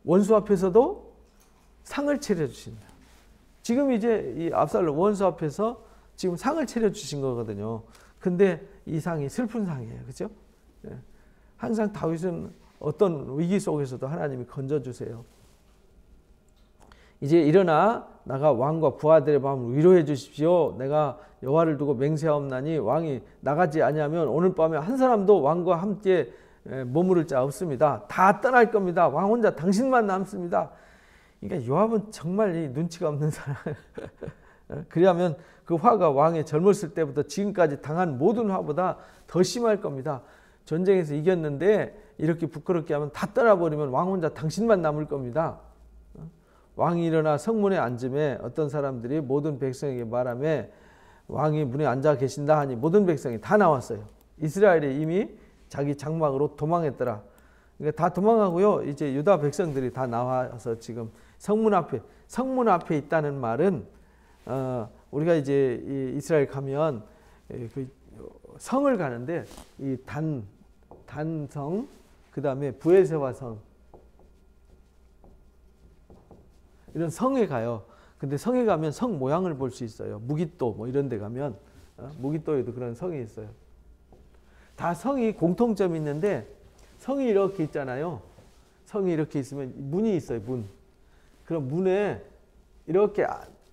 원수 앞에서도 상을 차려주신다. 지금 이제 이 압살롬 원수 앞에서 지금 상을 차려주신 거거든요. 근데 이 상이 슬픈 상이에요. 그렇죠? 항상 다윗은 어떤 위기 속에서도 하나님이 건져주세요. 이제 일어나 나가 왕과 부하들의 마음을 위로해 주십시오. 내가 여호와를 두고 맹세하옵나니 왕이 나가지 아니하면 오늘 밤에 한 사람도 왕과 함께 머무를 자 없습니다. 다 떠날 겁니다. 왕 혼자 당신만 남습니다. 그러니까 요압은 정말 이 눈치가 없는 사람. 그러면 그 화가 왕의 젊었을 때부터 지금까지 당한 모든 화보다 더 심할 겁니다. 전쟁에서 이겼는데 이렇게 부끄럽게 하면 다 떠나버리면 왕 혼자 당신만 남을 겁니다. 왕이 일어나 성문에 앉음에 어떤 사람들이 모든 백성에게 말하며 왕이 문에 앉아 계신다 하니 모든 백성이 다 나왔어요. 이스라엘이 이미 자기 장막으로 도망했더라. 그러니까 다 도망하고요. 이제 유다 백성들이 다 나와서 지금 성문 앞에 있다는 말은 우리가 이제 이스라엘 가면 그 성을 가는데 이 단성, 그 다음에 브에세와 성, 이런 성에 가요. 근데 성에 가면 성 모양을 볼 수 있어요. 무기또 뭐 이런 데 가면 무기또에도 그런 성이 있어요. 다 성이 공통점이 있는데 성이 이렇게 있잖아요. 성이 이렇게 있으면 문이 있어요. 문. 그럼 문에 이렇게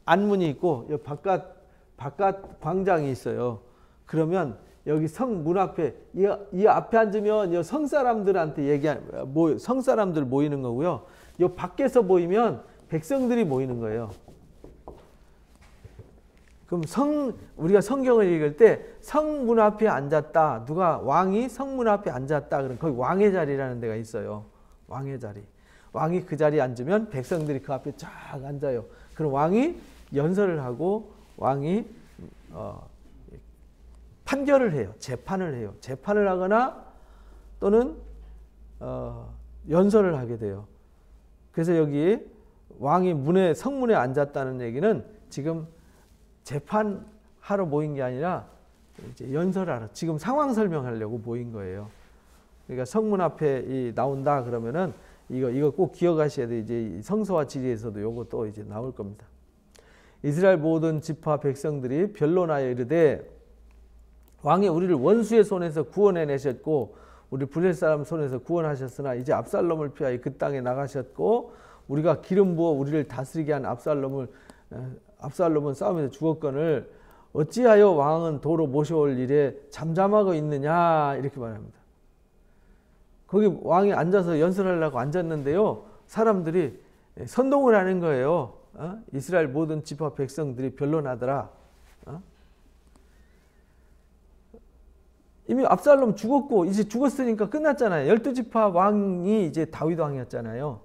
안문이 있고 바깥 광장이 있어요. 그러면 여기 성 문 앞에 이 앞에 앉으면 성 사람들한테 성 사람들 모이는 거고요. 이 밖에서 모이면 백성들이 모이는 거예요. 그럼 우리가 성경을 읽을 때 성문 앞에 앉았다. 누가 왕이 성문 앞에 앉았다. 그럼 거기 왕의 자리라는 데가 있어요. 왕의 자리. 왕이 그 자리에 앉으면 백성들이 그 앞에 쫙 앉아요. 그럼 왕이 연설을 하고 왕이 판결을 해요. 재판을 해요. 재판을 하거나 또는 연설을 하게 돼요. 그래서 여기 왕이 성문에 앉았다는 얘기는 지금 재판하러 모인 게 아니라 이제 연설하러, 지금 상황 설명하려고 모인 거예요. 그러니까 성문 앞에 나온다 그러면은 이거 꼭 기억하셔야 돼요. 이제 성서와 지리에서도 요거 또 이제 나올 겁니다. 이스라엘 모든 지파 백성들이 변론하여 이르되 왕이 우리를 원수의 손에서 구원해내셨고 우리 블레셋 사람 손에서 구원하셨으나 이제 압살롬을 피하여 그 땅에 나가셨고 우리가 기름 부어 우리를 다스리게 한 압살롬은 싸움에서 죽었거늘 어찌하여 왕은 도로 모셔올 일에 잠잠하고 있느냐 이렇게 말합니다. 거기 왕이 앉아서 연설하려고 앉았는데요. 사람들이 선동을 하는 거예요. 이스라엘 모든 지파 백성들이 변론하더라. 이미 압살롬 죽었고 이제 죽었으니까 끝났잖아요. 12지파 왕이 이제 다윗 왕이었잖아요.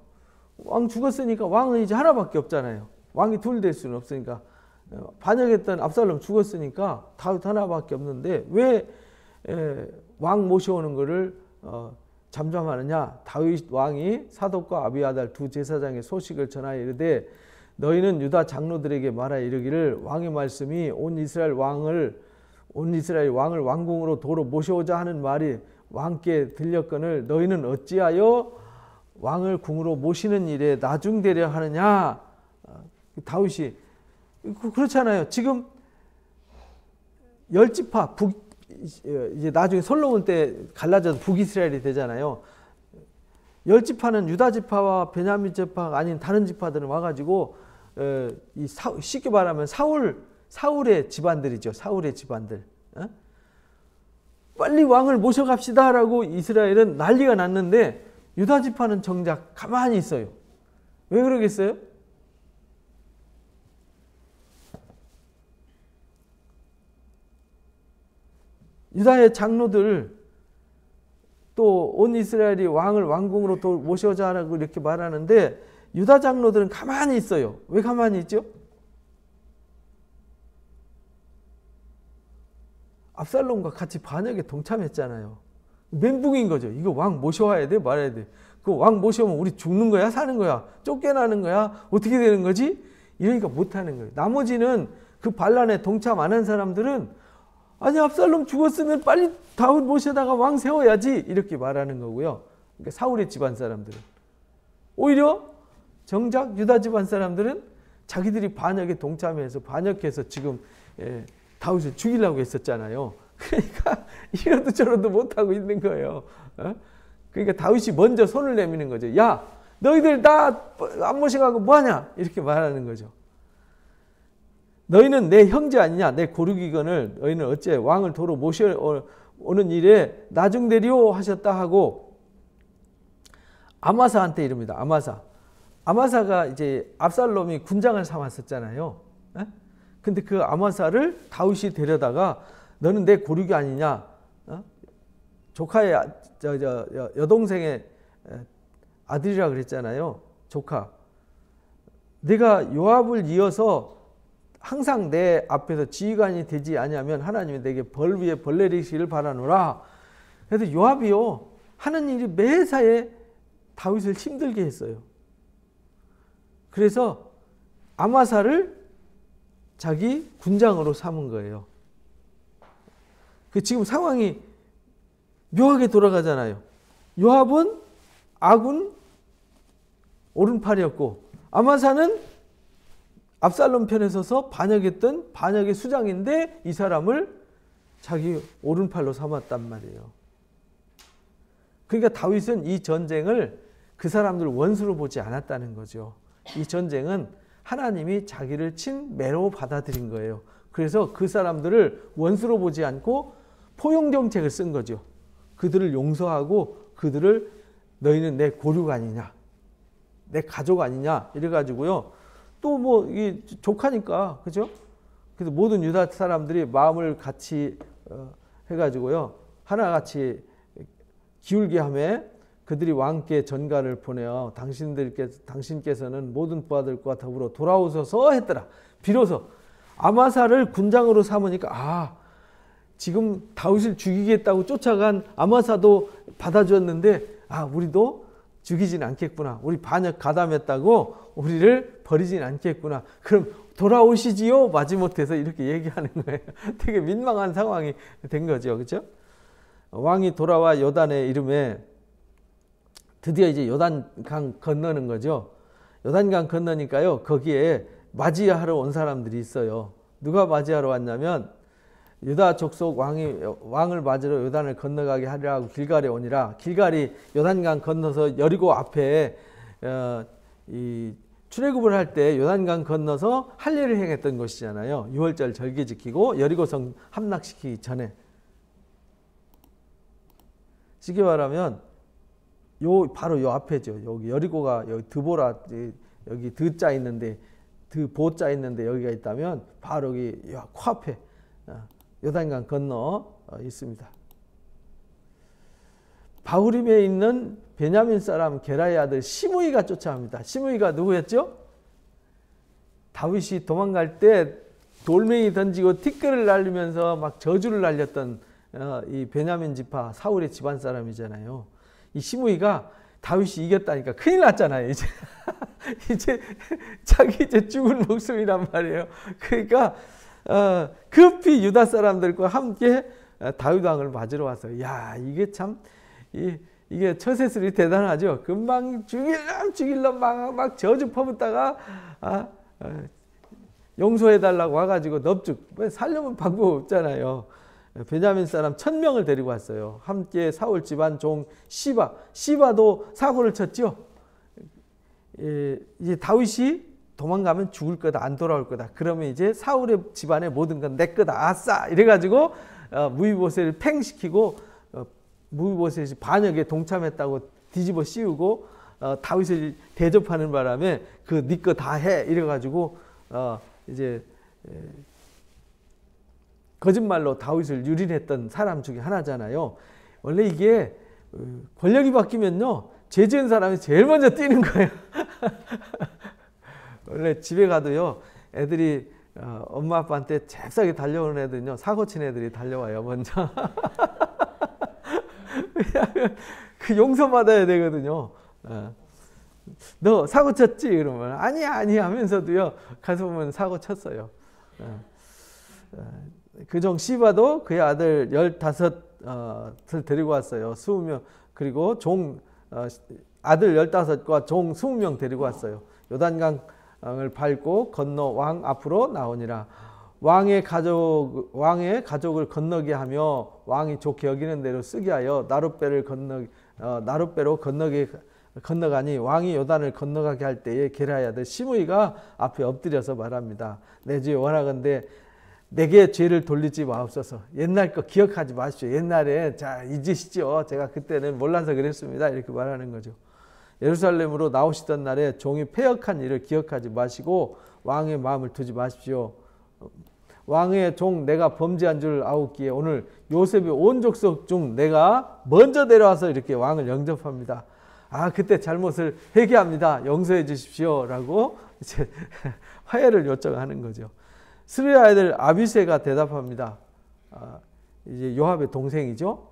왕 죽었으니까 왕은 이제 하나밖에 없잖아요. 왕이 둘 될 수는 없으니까 반역했던 압살롬 죽었으니까 다윗 하나밖에 없는데 왜 왕 모셔오는 거를 잠잠하느냐. 다윗 왕이 사독과 아비아달 두 제사장의 소식을 전하여 이르되 너희는 유다 장로들에게 말하여 이르기를 왕의 말씀이 온 이스라엘 왕을 왕궁으로 도로 모셔오자 하는 말이 왕께 들렸거늘 너희는 어찌하여 왕을 궁으로 모시는 일에 나중되려 하느냐. 다윗이 그렇잖아요. 지금 10지파 이제 나중에 솔로몬 때 갈라져서 북이스라엘이 되잖아요. 10지파는 유다 지파와 베냐민 지파가 아닌 다른 지파들은 와가지고 쉽게 말하면 사울의 집안들이죠. 사울의 집안들. 빨리 왕을 모셔갑시다라고 이스라엘은 난리가 났는데 유다 지파는 정작 가만히 있어요. 왜 그러겠어요? 유다의 장로들 또 온 이스라엘이 왕을 왕궁으로 또 모셔오자라고 이렇게 말하는데 유다 장로들은 가만히 있어요. 왜 가만히 있죠? 압살롬과 같이 반역에 동참했잖아요. 멘붕인 거죠. 이거 왕 모셔와야 돼? 말아야 돼? 그 왕 모셔오면 우리 죽는 거야? 사는 거야? 쫓겨나는 거야? 어떻게 되는 거지? 이러니까 못하는 거예요. 나머지는 그 반란에 동참 안 한 사람들은 아니 압살롬 죽었으면 빨리 다윗 모셔다가 왕 세워야지 이렇게 말하는 거고요. 그러니까 사울의 집안 사람들은 오히려 정작 유다 집안 사람들은 자기들이 반역에 동참해서 반역해서 지금 다윗을 죽이려고 했었잖아요. 그러니까 이러도 저러도 못하고 있는 거예요. 그러니까 다윗이 먼저 손을 내미는 거죠. 야, 너희들 다 안 모셔가고 뭐하냐? 이렇게 말하는 거죠. 너희는 내 형제 아니냐? 내 고르기건을 너희는 어째 왕을 도로 모셔오는 일에 나중되리오 하셨다 하고 아마사한테 이릅니다. 아마사가 이제 압살롬이 군장을 삼았었잖아요. 근데 그 아마사를 다윗이 데려다가 너는 내 고르기 아니냐? 조카의 여동생의 아들이라 그랬잖아요. 조카. 내가 요압을 이어서 항상 내 앞에서 지휘관이 되지 아니하면 하나님이 내게 벌 위에 벌 내리시기를 바라노라. 그래서 요압이요 하는 일이 매사에 다윗을 힘들게 했어요. 그래서 아마사를 자기 군장으로 삼은 거예요. 그 지금 상황이 묘하게 돌아가잖아요. 요압은 아군 오른팔이었고 아마사는 압살롬 편에 서서 반역했던 반역의 수장인데 이 사람을 자기 오른팔로 삼았단 말이에요. 그러니까 다윗은 이 전쟁을 그 사람들 원수로 보지 않았다는 거죠. 이 전쟁은 하나님이 자기를 친매로 받아들인 거예요. 그래서 그 사람들을 원수로 보지 않고 포용정책을 쓴 거죠. 그들을 용서하고 그들을 너희는 내 고륙 아니냐, 내 가족 아니냐 이래가지고요. 또 뭐 이 조카니까 그죠? 그래서 모든 유다 사람들이 마음을 같이 해가지고요 하나같이 기울게 하며 그들이 왕께 전가를 보내어 당신께서는 모든 부하들과 더불어 돌아오소서 했더라. 비로소 아마사를 군장으로 삼으니까 지금 다윗을 죽이겠다고 쫓아간 아마사도 받아주었는데 우리도 죽이진 않겠구나. 우리 반역 가담했다고 우리를 버리진 않겠구나. 그럼 돌아오시지요? 마지못해서 이렇게 얘기하는 거예요. 되게 민망한 상황이 된 거죠. 그렇죠? 왕이 돌아와 요단에 이름에 드디어 이제 요단강 건너는 거죠. 요단강 건너니까요. 거기에 맞이하러 온 사람들이 있어요. 누가 맞이하러 왔냐면 유다 족속 왕을 맞으러 요단을 건너가게 하려고 길갈에 오니라. 길갈이 요단강 건너서 여리고 앞에 이 출애굽을 할 때 요단강 건너서 할례를 행했던 곳이잖아요. 6월절 절기 지키고 여리고성 함락시키기 전에. 쉽게 말하면 바로 요 앞에죠. 여기 여리고가 여기 드보라 여기 드자 있는데 드보자 있는데 여기가 있다면 바로 여기 코앞에 요단강 건너 있습니다. 바후림에 있는 베냐민 사람 게라의 아들 시므이가 쫓아옵니다. 시므이가 누구였죠? 다윗이 도망갈 때 돌멩이 던지고 티끌을 날리면서 막 저주를 날렸던 이 베냐민 지파 사울의 집안 사람이잖아요. 이 시므이가 다윗이 이겼다니까 큰일 났잖아요. 이제 자기 이제 죽을 목숨이란 말이에요. 그러니까 급히 유다 사람들과 함께 다윗 왕을 맞으러 왔어요. 야, 이게 참 이게 처세술이 대단하죠. 금방 죽일람 막 저주 퍼붓다가 용서해달라고 와가지고 넙죽 살려면 방법 없잖아요. 베냐민 사람 1000명을 데리고 왔어요. 함께 사울 집안 종 시바도 사고를 쳤죠. 이제 다윗이 도망가면 죽을 거다, 안 돌아올 거다. 그러면 이제 사울의 집안의 모든 건 내 거다, 아싸 이래가지고 무비보셋을 팽시키고 무비보셋이 반역에 동참했다고 뒤집어 씌우고 다윗을 대접하는 바람에 그 네 거 다 해 이래가지고 이제 거짓말로 다윗을 유린했던 사람 중에 하나잖아요. 원래 이게 권력이 바뀌면요 죄 지은 사람이 제일 먼저 뛰는 거예요. 원래 집에 가도요 애들이 엄마 아빠한테 잽싸게 달려오는 애들은요 사고 친 애들이 달려와요 먼저. 왜냐하면 그 용서받아야 되거든요. 너 사고 쳤지? 그러면 아니야 하면서도요 가서 보면 사고 쳤어요. 그 종 시바도 그의 아들 15을 데리고 왔어요. 20명. 그리고 아들 15과 종 20명 데리고 왔어요. 요단강을 밟고 건너 왕 앞으로 나오니라. 왕의 가족을 건너게 하며 왕이 좋게 여기는 대로 쓰게 하여 나룻배로 건너가니 왕이 요단을 건너가게 할 때에 게라의 아들 시므이가 앞에 엎드려서 말합니다. 내 주여 원하건대 내게 죄를 돌리지 마옵소서. 옛날 거 기억하지 마십시오. 옛날에 자 잊으시죠. 제가 그때는 몰라서 그랬습니다. 이렇게 말하는 거죠. 예루살렘으로 나오시던 날에 종이 패역한 일을 기억하지 마시고 왕의 마음을 두지 마십시오. 왕의 종 내가 범죄한 줄 아옵기에 오늘 요셉의 온 족속 중 내가 먼저 내려와서 이렇게 왕을 영접합니다. 그때 잘못을 회개합니다. 용서해 주십시오. 라고 이제 화해를 요청하는 거죠. 스루야 아들 아비새가 대답합니다. 이제 요압의 동생이죠.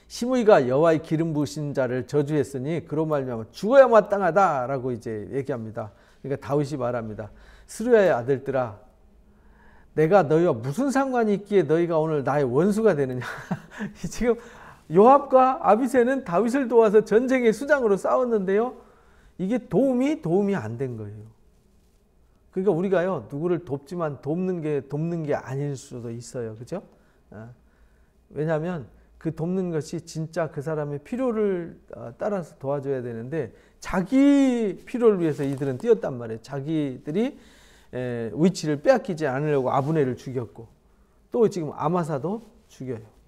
시므이가 여호와의 기름 부으신 자를 저주했으니 그로 말미암아 죽어야 마땅하다라고 이제 얘기합니다. 그러니까 다윗이 말합니다. 스루야의 아들들아, 내가 너희와 무슨 상관이 있기에 너희가 오늘 나의 원수가 되느냐. 지금 요압과 아비새는 다윗을 도와서 전쟁의 수장으로 싸웠는데요. 이게 도움이 안 된 거예요. 그러니까 우리가요, 누구를 돕지만 돕는 게 아닐 수도 있어요. 그죠? 왜냐하면 그 돕는 것이 진짜 그 사람의 필요를 따라서 도와줘야 되는데 자기 필요를 위해서 이들은 뛰었단 말이에요. 자기들이 위치를 빼앗기지 않으려고 아브넬을 죽였고 또 지금 아마사도 죽여요.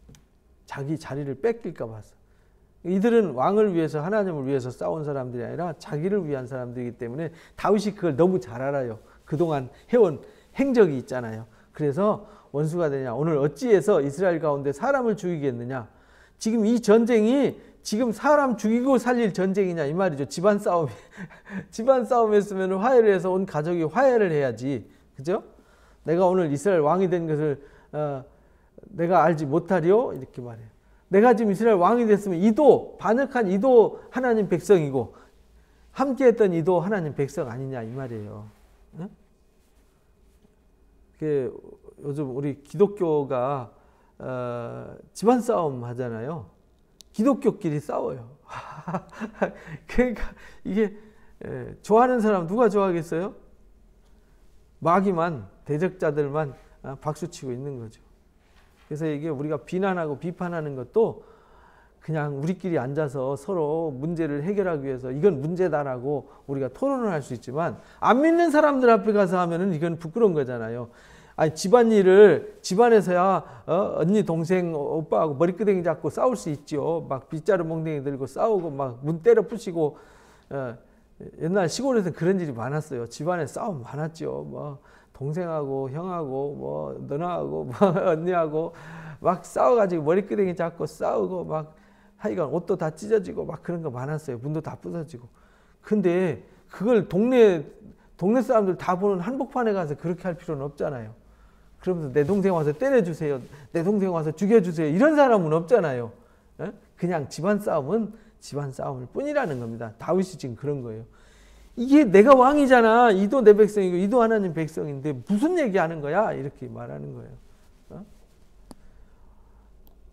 자기 자리를 뺏길까 봐서. 이들은 왕을 위해서 하나님을 위해서 싸운 사람들이 아니라 자기를 위한 사람들이기 때문에 다윗이 그걸 너무 잘 알아요. 그동안 해온 행적이 있잖아요. 그래서 원수가 되냐. 오늘 어찌해서 이스라엘 가운데 사람을 죽이겠느냐. 지금 이 전쟁이 지금 사람 죽이고 살릴 전쟁이냐 이 말이죠. 집안 싸움. 집안 싸움 했으면 화해를 해서 온 가족이 화해를 해야지. 그죠? 내가 오늘 이스라엘 왕이 된 것을 내가 알지 못하리요? 이렇게 말해요. 내가 지금 이스라엘 왕이 됐으면 반역한 이도 하나님 백성이고 함께 했던 이도 하나님 백성 아니냐 이 말이에요. 응? 요즘 우리 기독교가 집안 싸움 하잖아요. 기독교끼리 싸워요. 그러니까 이게 좋아하는 사람 누가 좋아하겠어요? 마귀만, 대적자들만 박수치고 있는 거죠. 그래서 이게 우리가 비난하고 비판하는 것도 그냥 우리끼리 앉아서 서로 문제를 해결하기 위해서 이건 문제다라고 우리가 토론을 할 수 있지만 안 믿는 사람들 앞에 가서 하면은 이건 부끄러운 거잖아요. 아니 집안일을 집안에서야 언니 동생 오빠하고 머리끄댕이 잡고 싸울 수 있죠. 막 빗자루 몽댕이 들고 싸우고 막 문 때려 부시고 옛날 시골에서 그런 일이 많았어요. 집안에 싸움 많았죠. 뭐 동생하고 형하고 뭐 누나하고 뭐 언니하고 막 싸워가지고 머리끄댕이 잡고 싸우고 막 하여간 옷도 다 찢어지고 막 그런 거 많았어요. 문도 다 부서지고. 근데 그걸 동네 사람들 다 보는 한복판에 가서 그렇게 할 필요는 없잖아요. 그러면서 내 동생 와서 때려주세요. 내 동생 와서 죽여주세요. 이런 사람은 없잖아요. 그냥 집안 싸움은 집안 싸움일 뿐이라는 겁니다. 다윗이 지금 그런 거예요. 이게 내가 왕이잖아. 이도 내 백성이고 이도 하나님 백성인데 무슨 얘기하는 거야? 이렇게 말하는 거예요.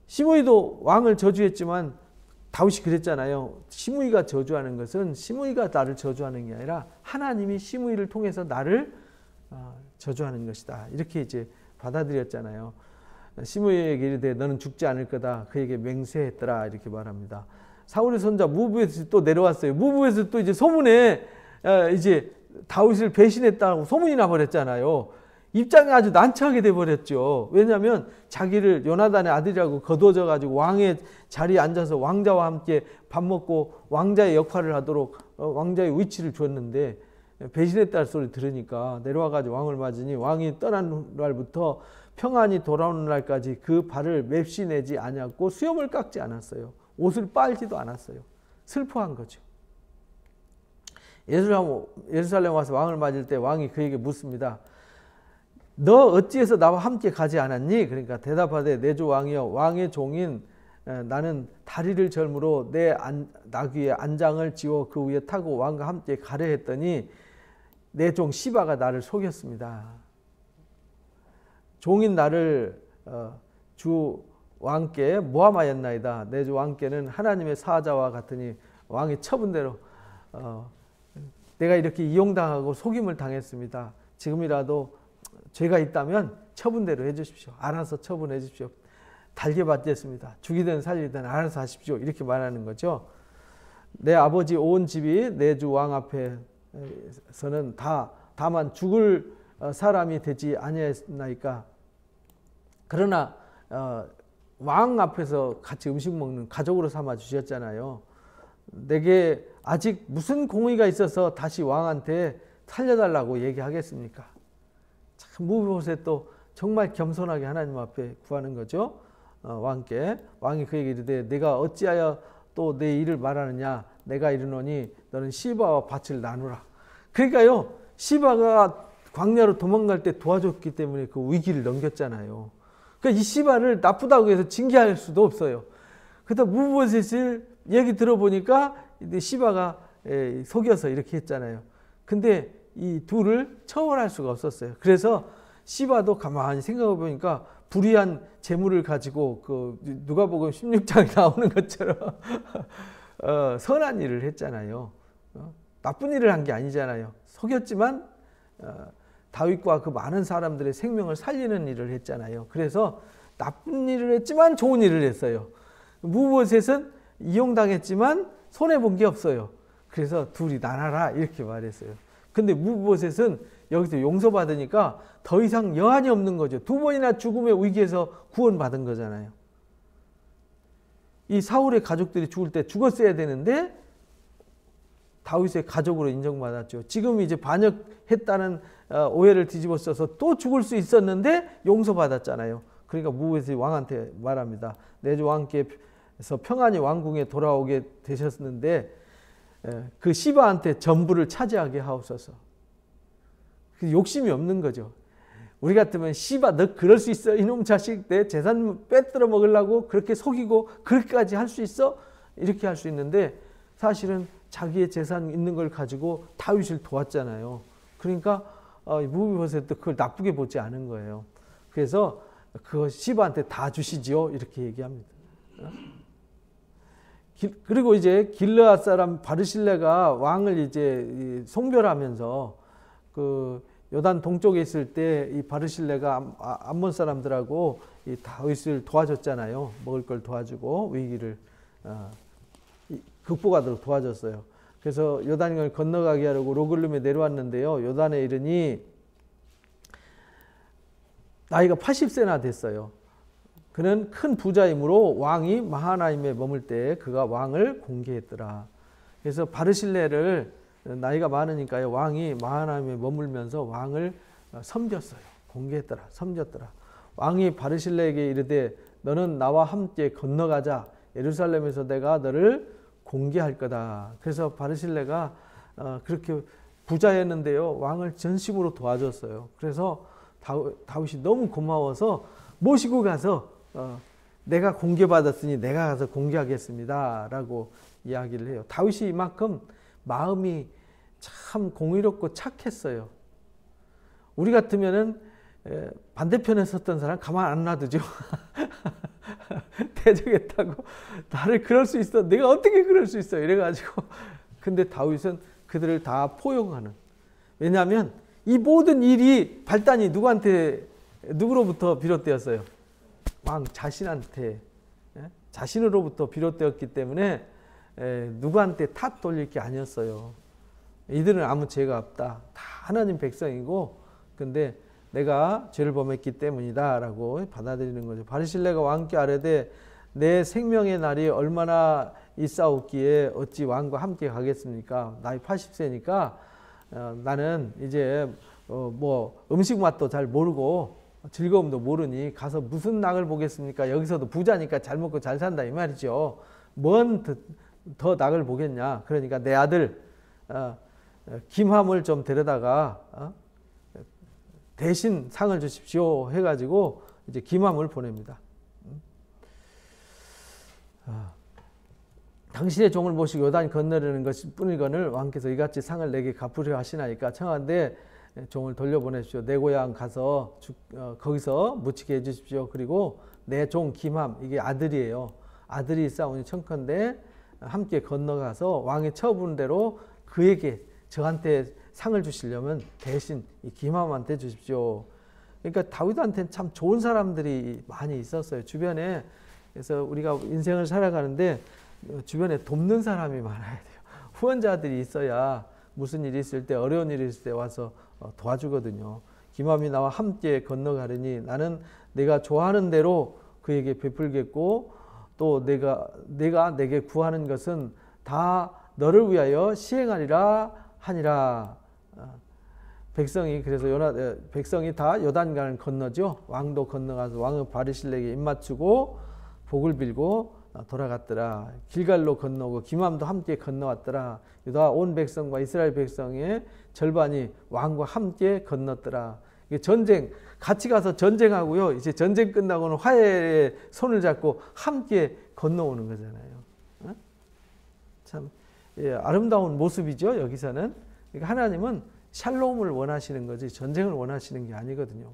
시므이도 왕을 저주했지만 다윗이 그랬잖아요. 시므이가 저주하는 것은 시므이가 나를 저주하는 게 아니라 하나님이 시므이를 통해서 나를 저주하는 것이다. 이렇게 이제 받아들였잖아요. 시므이에게 이르되 너는 죽지 않을 거다. 그에게 맹세했더라. 이렇게 말합니다. 사울의 손자 무브에서 또 내려왔어요. 무브에서 또 이제 소문에 이제 다윗을 배신했다고 소문이 나버렸잖아요. 입장이 아주 난처하게 돼버렸죠. 왜냐하면 자기를 요나단의 아들이라고 거두어져 가지고 왕의 자리에 앉아서 왕자와 함께 밥 먹고 왕자의 역할을 하도록 왕자의 위치를 줬는데 배신했다는 소리 들으니까 내려와 가지고 왕을 맞으니 왕이 떠난 날부터 평안히 돌아오는 날까지 그 발을 맵시내지 아니었고 수염을 깎지 않았어요. 옷을 빨지도 않았어요. 슬퍼한 거죠. 예루살렘 와서 왕을 맞을 때 왕이 그에게 묻습니다. 너 어찌해서 나와 함께 가지 않았니? 그러니까 대답하되 내 주 왕이여 왕의 종인 나는 다리를 절므로 내 나귀의 안장을 지워 그 위에 타고 왕과 함께 가려 했더니 내 종 시바가 나를 속였습니다. 종인 나를 주 왕께 모함하였나이다. 내 주 왕께는 하나님의 사자와 같으니 왕의 처분대로 내가 이렇게 이용당하고 속임을 당했습니다. 지금이라도 죄가 있다면 처분대로 해주십시오. 알아서 처분해 주십시오. 달게 받겠습니다. 죽이든 살리든 알아서 하십시오. 이렇게 말하는 거죠. 내 아버지 온 집이 내 주 왕 앞에서는 다만 죽을 사람이 되지 아니하였나이까. 그러나 왕 앞에서 같이 음식 먹는 가족으로 삼아 주셨잖아요. 내게 아직 무슨 공의가 있어서 다시 왕한테 살려달라고 얘기하겠습니까? 참 무비보셋도 정말 겸손하게 하나님 앞에 구하는 거죠. 왕께. 왕이 그에게 이르되 내가 어찌하여 또 내 일을 말하느냐. 내가 이르노니 너는 시바와 밭을 나누라. 그러니까요, 시바가 광야로 도망갈 때 도와줬기 때문에 그 위기를 넘겼잖아요. 그러니까 이 시바를 나쁘다고 해서 징계할 수도 없어요. 그러다 무비보셋을 얘기 들어보니까 시바가 속여서 이렇게 했잖아요. 근데 이 둘을 처벌할 수가 없었어요. 그래서 시바도 가만히 생각해 보니까 불의한 재물을 가지고 그 누가복음 16장에 나오는 것처럼 선한 일을 했잖아요. 나쁜 일을 한 게 아니잖아요. 속였지만 다윗과 그 많은 사람들의 생명을 살리는 일을 했잖아요. 그래서 나쁜 일을 했지만 좋은 일을 했어요. 무비보셋은 이용당했지만 손해본 게 없어요. 그래서 둘이 나눠라 이렇게 말했어요. 근데 무비보셋은 여기서 용서받으니까 더 이상 여한이 없는 거죠. 두 번이나 죽음의 위기에서 구원받은 거잖아요. 이 사울의 가족들이 죽을 때 죽었어야 되는데 다윗의 가족으로 인정받았죠. 지금 이제 반역했다는 오해를 뒤집어 써서 또 죽을 수 있었는데 용서받았잖아요. 그러니까 무비보셋이 왕한테 말합니다. 내 주 왕께서 평안히 왕궁에 돌아오게 되셨는데 그 시바한테 전부를 차지하게 하옵소서. 욕심이 없는 거죠. 우리 같으면 시바 너 그럴 수 있어? 이놈 자식 내 재산 빼들어 먹으려고 그렇게 속이고 그렇게까지 할 수 있어? 이렇게 할 수 있는데 사실은 자기의 재산 있는 걸 가지고 다윗을 도왔잖아요. 그러니까 무비보셋도 그걸 나쁘게 보지 않은 거예요. 그래서 그거 시바한테 다 주시지요 이렇게 얘기합니다. 그리고 이제 길르앗 사람 바르실레가 왕을 이제 송별하면서 그 요단 동쪽에 있을 때 이 바르실레가 암몬 사람들하고 이 다윗을 도와줬잖아요. 먹을 걸 도와주고 위기를 극복하도록 도와줬어요. 그래서 요단을 건너가게 하려고 로글름에 내려왔는데요. 요단에 이르니 나이가 80세나 됐어요. 그는 큰 부자이므로 왕이 마하나임에 머물 때 그가 왕을 공개했더라. 그래서 바르실레를 나이가 많으니까요. 왕이 마하나임에 머물면서 왕을 섬겼어요. 공개했더라. 섬겼더라. 왕이 바르실레에게 이르되 너는 나와 함께 건너가자. 예루살렘에서 내가 너를 공개할 거다. 그래서 바르실레가 그렇게 부자였는데요. 왕을 전심으로 도와줬어요. 그래서 다윗이 너무 고마워서 모시고 가서 내가 공개받았으니 내가 가서 공개하겠습니다 라고 이야기를 해요. 다윗이 이만큼 마음이 참 공의롭고 착했어요. 우리 같으면은 반대편에 섰던 사람 가만 안 놔두죠. 대적했다고 나를 그럴 수 있어. 내가 어떻게 그럴 수 있어. 이래가지고 근데 다윗은 그들을 다 포용하는. 왜냐하면 이 모든 일이 발단이 누구로부터 비롯되었어요? 왕 자신한테, 자신으로부터 비롯되었기 때문에 누구한테 탓 돌릴 게 아니었어요. 이들은 아무 죄가 없다. 다 하나님 백성이고 근데 내가 죄를 범했기 때문이다 라고 받아들이는 거죠. 바르실레가 왕께 아뢰되 내 생명의 날이 얼마나 있사옵기에 어찌 왕과 함께 가겠습니까? 나이 80세니까 나는 이제 뭐 음식 맛도 잘 모르고 즐거움도 모르니 가서 무슨 낙을 보겠습니까? 여기서도 부자니까 잘 먹고 잘 산다 이 말이죠. 뭔 더 낙을 보겠냐. 그러니까 내 아들 김함을 좀 데려다가 대신 상을 주십시오 해가지고 이제 김함을 보냅니다. 당신의 종을 모시고 요단 건너려는 것이 뿐이거늘 왕께서 이같이 상을 내게 갚으려 하시나이까 청하건대 종을 돌려보내십시오. 내 고향 가서 거기서 묻히게 해주십시오. 그리고 내 종 김함, 이게 아들이에요. 아들이 싸우니 청컨대 함께 건너가서 왕이 쳐부른 대로 그에게 저한테 상을 주시려면 대신 이 김함한테 주십시오. 그러니까 다윗한테는 참 좋은 사람들이 많이 있었어요. 주변에. 그래서 우리가 인생을 살아가는데 주변에 돕는 사람이 많아야 돼요. 후원자들이 있어야 무슨 일이 있을 때, 어려운 일이 있을 때 와서 도와주거든요. 김함이 나와 함께 건너가려니 나는 내가 좋아하는 대로 그에게 베풀겠고 또 내가 내게 구하는 것은 다 너를 위하여 시행하리라 하니라. 백성이 다 요단강을 건너죠. 왕도 건너가서 왕의 바르실레에게 입맞추고 복을 빌고 돌아갔더라. 길갈로 건너고 김함도 함께 건너왔더라. 유다 온 백성과 이스라엘 백성의 절반이 왕과 함께 건넜더라. 전쟁, 같이 가서 전쟁하고요. 이제 전쟁 끝나고는 화해의 손을 잡고 함께 건너오는 거잖아요. 참 아름다운 모습이죠. 여기서는. 그러니까 하나님은 샬롬을 원하시는 거지 전쟁을 원하시는 게 아니거든요.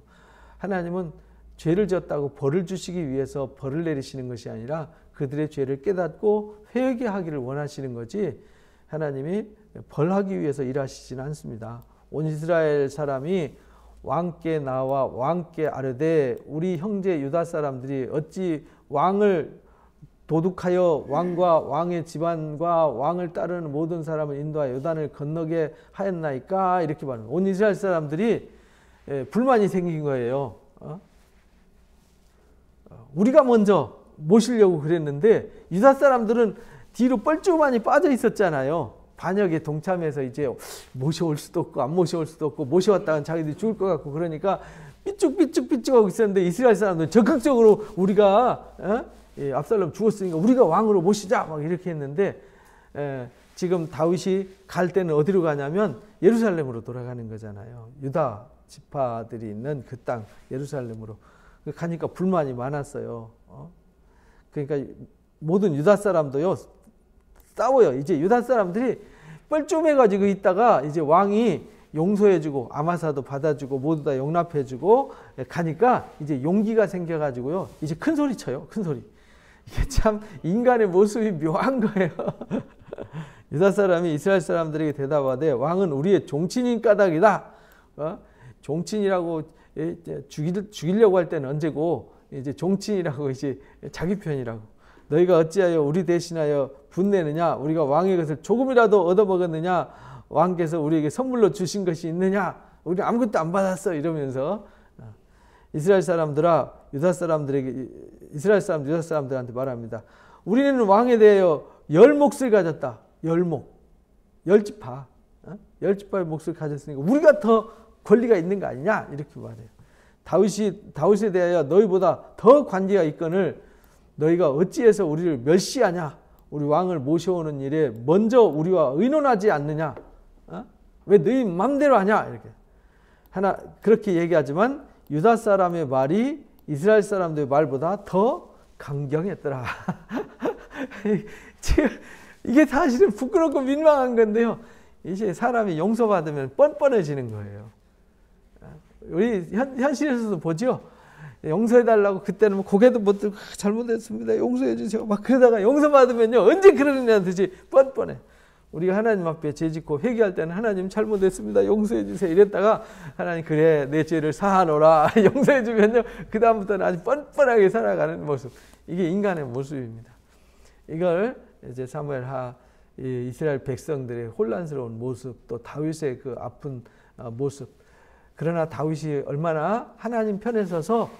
하나님은 죄를 졌다고 벌을 주시기 위해서 벌을 내리시는 것이 아니라 그들의 죄를 깨닫고 회개하기를 원하시는 거지 하나님이 벌하기 위해서 일하시지는 않습니다. 온 이스라엘 사람이 왕께 나와 왕께 아뢰되 우리 형제 유다 사람들이 어찌 왕을 도둑하여 왕과 왕의 집안과 왕을 따르는 모든 사람을 인도하여 요단을 건너게 하였나이까. 이렇게 말합니다. 온 이스라엘 사람들이 불만이 생긴 거예요. 우리가 먼저 모시려고 그랬는데 유다 사람들은 뒤로 뻘쭘하니 빠져 있었잖아요. 반역에 동참해서 이제 모셔올 수도 없고 안 모셔올 수도 없고 모셔왔다간 자기들이 죽을 것 같고 그러니까 삐쭉삐쭉하고 있었는데 이스라엘 사람들은 적극적으로 우리가 압살롬 죽었으니까 우리가 왕으로 모시자 막 이렇게 했는데 지금 다윗이 갈 때는 어디로 가냐면 예루살렘으로 돌아가는 거잖아요. 유다 지파들이 있는 그 땅 예루살렘으로 가니까 불만이 많았어요. 그러니까 모든 유다 사람도요 싸워요. 이제 유다 사람들이 뻘쭘해가지고 있다가 이제 왕이 용서해주고 아마사도 받아주고 모두 다 용납해주고 가니까 이제 용기가 생겨가지고요 이제 큰 소리 쳐요. 큰 소리. 이게 참 인간의 모습이 묘한 거예요. 유다 사람이 이스라엘 사람들에게 대답하되 왕은 우리의 종친인 까닭이다. 종친이라고 죽이려고 할 때는 언제고 이제 종친이라고 이제 자기 편이라고. 너희가 어찌하여 우리 대신하여 분내느냐? 우리가 왕의 것을 조금이라도 얻어먹었느냐? 왕께서 우리에게 선물로 주신 것이 있느냐? 우리 아무것도 안 받았어. 이러면서 이스라엘 사람들아 유다 사람들한테 말합니다. 우리는 왕에 대하여 10몫을 가졌다. 10목. 10지파. 10지파의 몫을 가졌으니까 우리가 더 권리가 있는 거 아니냐? 이렇게 말해요. 다윗에 대하여 너희보다 더 관계가 있거늘 너희가 어찌해서 우리를 멸시하냐? 우리 왕을 모셔오는 일에 먼저 우리와 의논하지 않느냐? 왜 너희 맘대로 하냐? 이렇게 그렇게 얘기하지만 유다 사람의 말이 이스라엘 사람들의 말보다 더 강경했더라. 이게 사실은 부끄럽고 민망한 건데요. 이제 사람이 용서받으면 뻔뻔해지는 거예요. 우리 현실에서도 보죠. 용서해달라고 그때는 고개도 못 들고 잘못했습니다. 용서해주세요. 막 그러다가 용서받으면요. 언제 그러느냐 듯이 뻔뻔해. 우리가 하나님 앞에 죄짓고 회개할 때는 하나님 잘못했습니다. 용서해주세요. 이랬다가 하나님 그래 내 죄를 사하노라. 용서해주면요. 그 다음부터는 아주 뻔뻔하게 살아가는 모습. 이게 인간의 모습입니다. 이걸 이제 사무엘하 이스라엘 백성들의 혼란스러운 모습 또 다윗의 그 아픈 모습. 그러나 다윗이 얼마나 하나님 편에 서서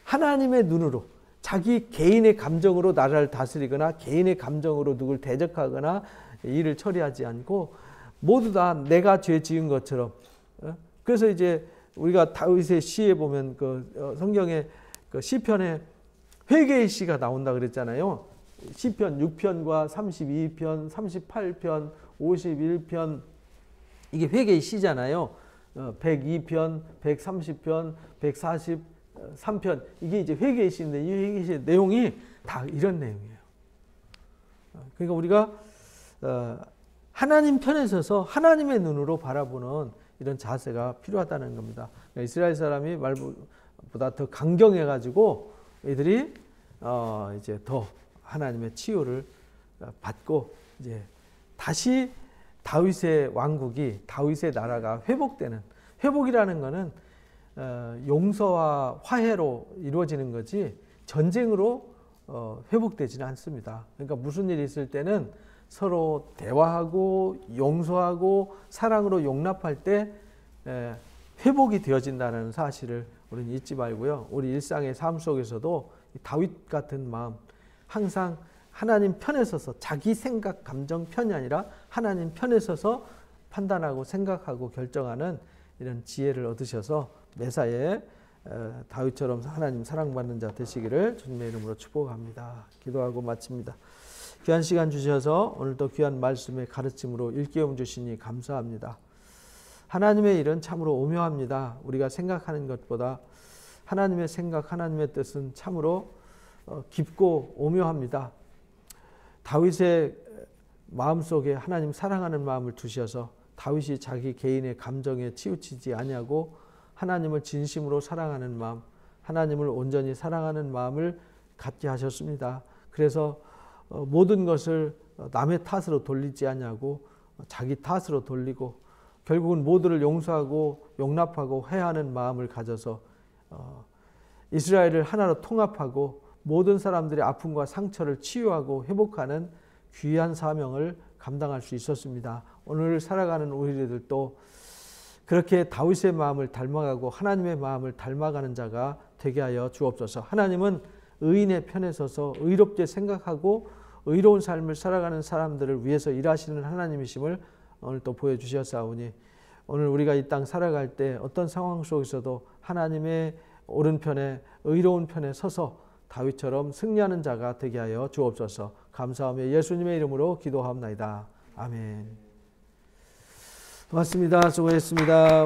하나님의 눈으로 자기 개인의 감정으로 나라를 다스리거나 개인의 감정으로 누굴 대적하거나 일을 처리하지 않고 모두 다 내가 죄 지은 것처럼. 그래서 이제 우리가 다윗의 시에 보면 그 성경에 그 시편에 회개의 시가 나온다 그랬잖아요. 시편 6편과 32편, 38편, 51편 이게 회개의 시잖아요. 102편, 130편, 143편 이게 이제 회개의 시인데 이 회개의 시의 내용이 다 이런 내용이에요. 그러니까 우리가 하나님 편에 서서 하나님의 눈으로 바라보는 이런 자세가 필요하다는 겁니다. 그러니까 이스라엘 사람이 말보다 더 강경해가지고 이들이 이제 더 하나님의 치유를 받고 이제 다시 다윗의 왕국이, 다윗의 나라가 회복되는, 회복이라는 것은 용서와 화해로 이루어지는 거지 전쟁으로 회복되지는 않습니다. 그러니까 무슨 일이 있을 때는 서로 대화하고 용서하고 사랑으로 용납할 때 회복이 되어진다는 사실을 우리는 잊지 말고요. 우리 일상의 삶 속에서도 다윗 같은 마음, 항상 하나님 편에 서서 자기 생각, 감정 편이 아니라 하나님 편에 서서 판단하고 생각하고 결정하는 이런 지혜를 얻으셔서 매사에 다윗처럼 하나님 사랑받는 자 되시기를 주님의 이름으로 축복합니다. 기도하고 마칩니다. 귀한 시간 주셔서 오늘도 귀한 말씀의 가르침으로 일깨움 주시니 감사합니다. 하나님의 일은 참으로 오묘합니다. 우리가 생각하는 것보다 하나님의 생각, 하나님의 뜻은 참으로 깊고 오묘합니다. 다윗의 마음속에 하나님 사랑하는 마음을 두셔서 다윗이 자기 개인의 감정에 치우치지 아니하고 하나님을 진심으로 사랑하는 마음, 하나님을 온전히 사랑하는 마음을 갖게 하셨습니다. 그래서 모든 것을 남의 탓으로 돌리지 않냐고 자기 탓으로 돌리고 결국은 모두를 용서하고 용납하고 회하는 마음을 가져서 이스라엘을 하나로 통합하고 모든 사람들의 아픔과 상처를 치유하고 회복하는 귀한 사명을 감당할 수 있었습니다. 오늘 살아가는 우리들도 그렇게 다윗의 마음을 닮아가고 하나님의 마음을 닮아가는 자가 되게 하여 주옵소서. 하나님은 의인의 편에 서서 의롭게 생각하고 의로운 삶을 살아가는 사람들을 위해서 일하시는 하나님이심을 오늘 또 보여주셨사오니 오늘 우리가 이 땅 살아갈 때 어떤 상황 속에서도 하나님의 오른편에 의로운 편에 서서 다윗처럼 승리하는 자가 되게 하여 주옵소서. 감사하며 예수님의 이름으로 기도하옵나이다. 아멘. 고맙습니다. 수고했습니다.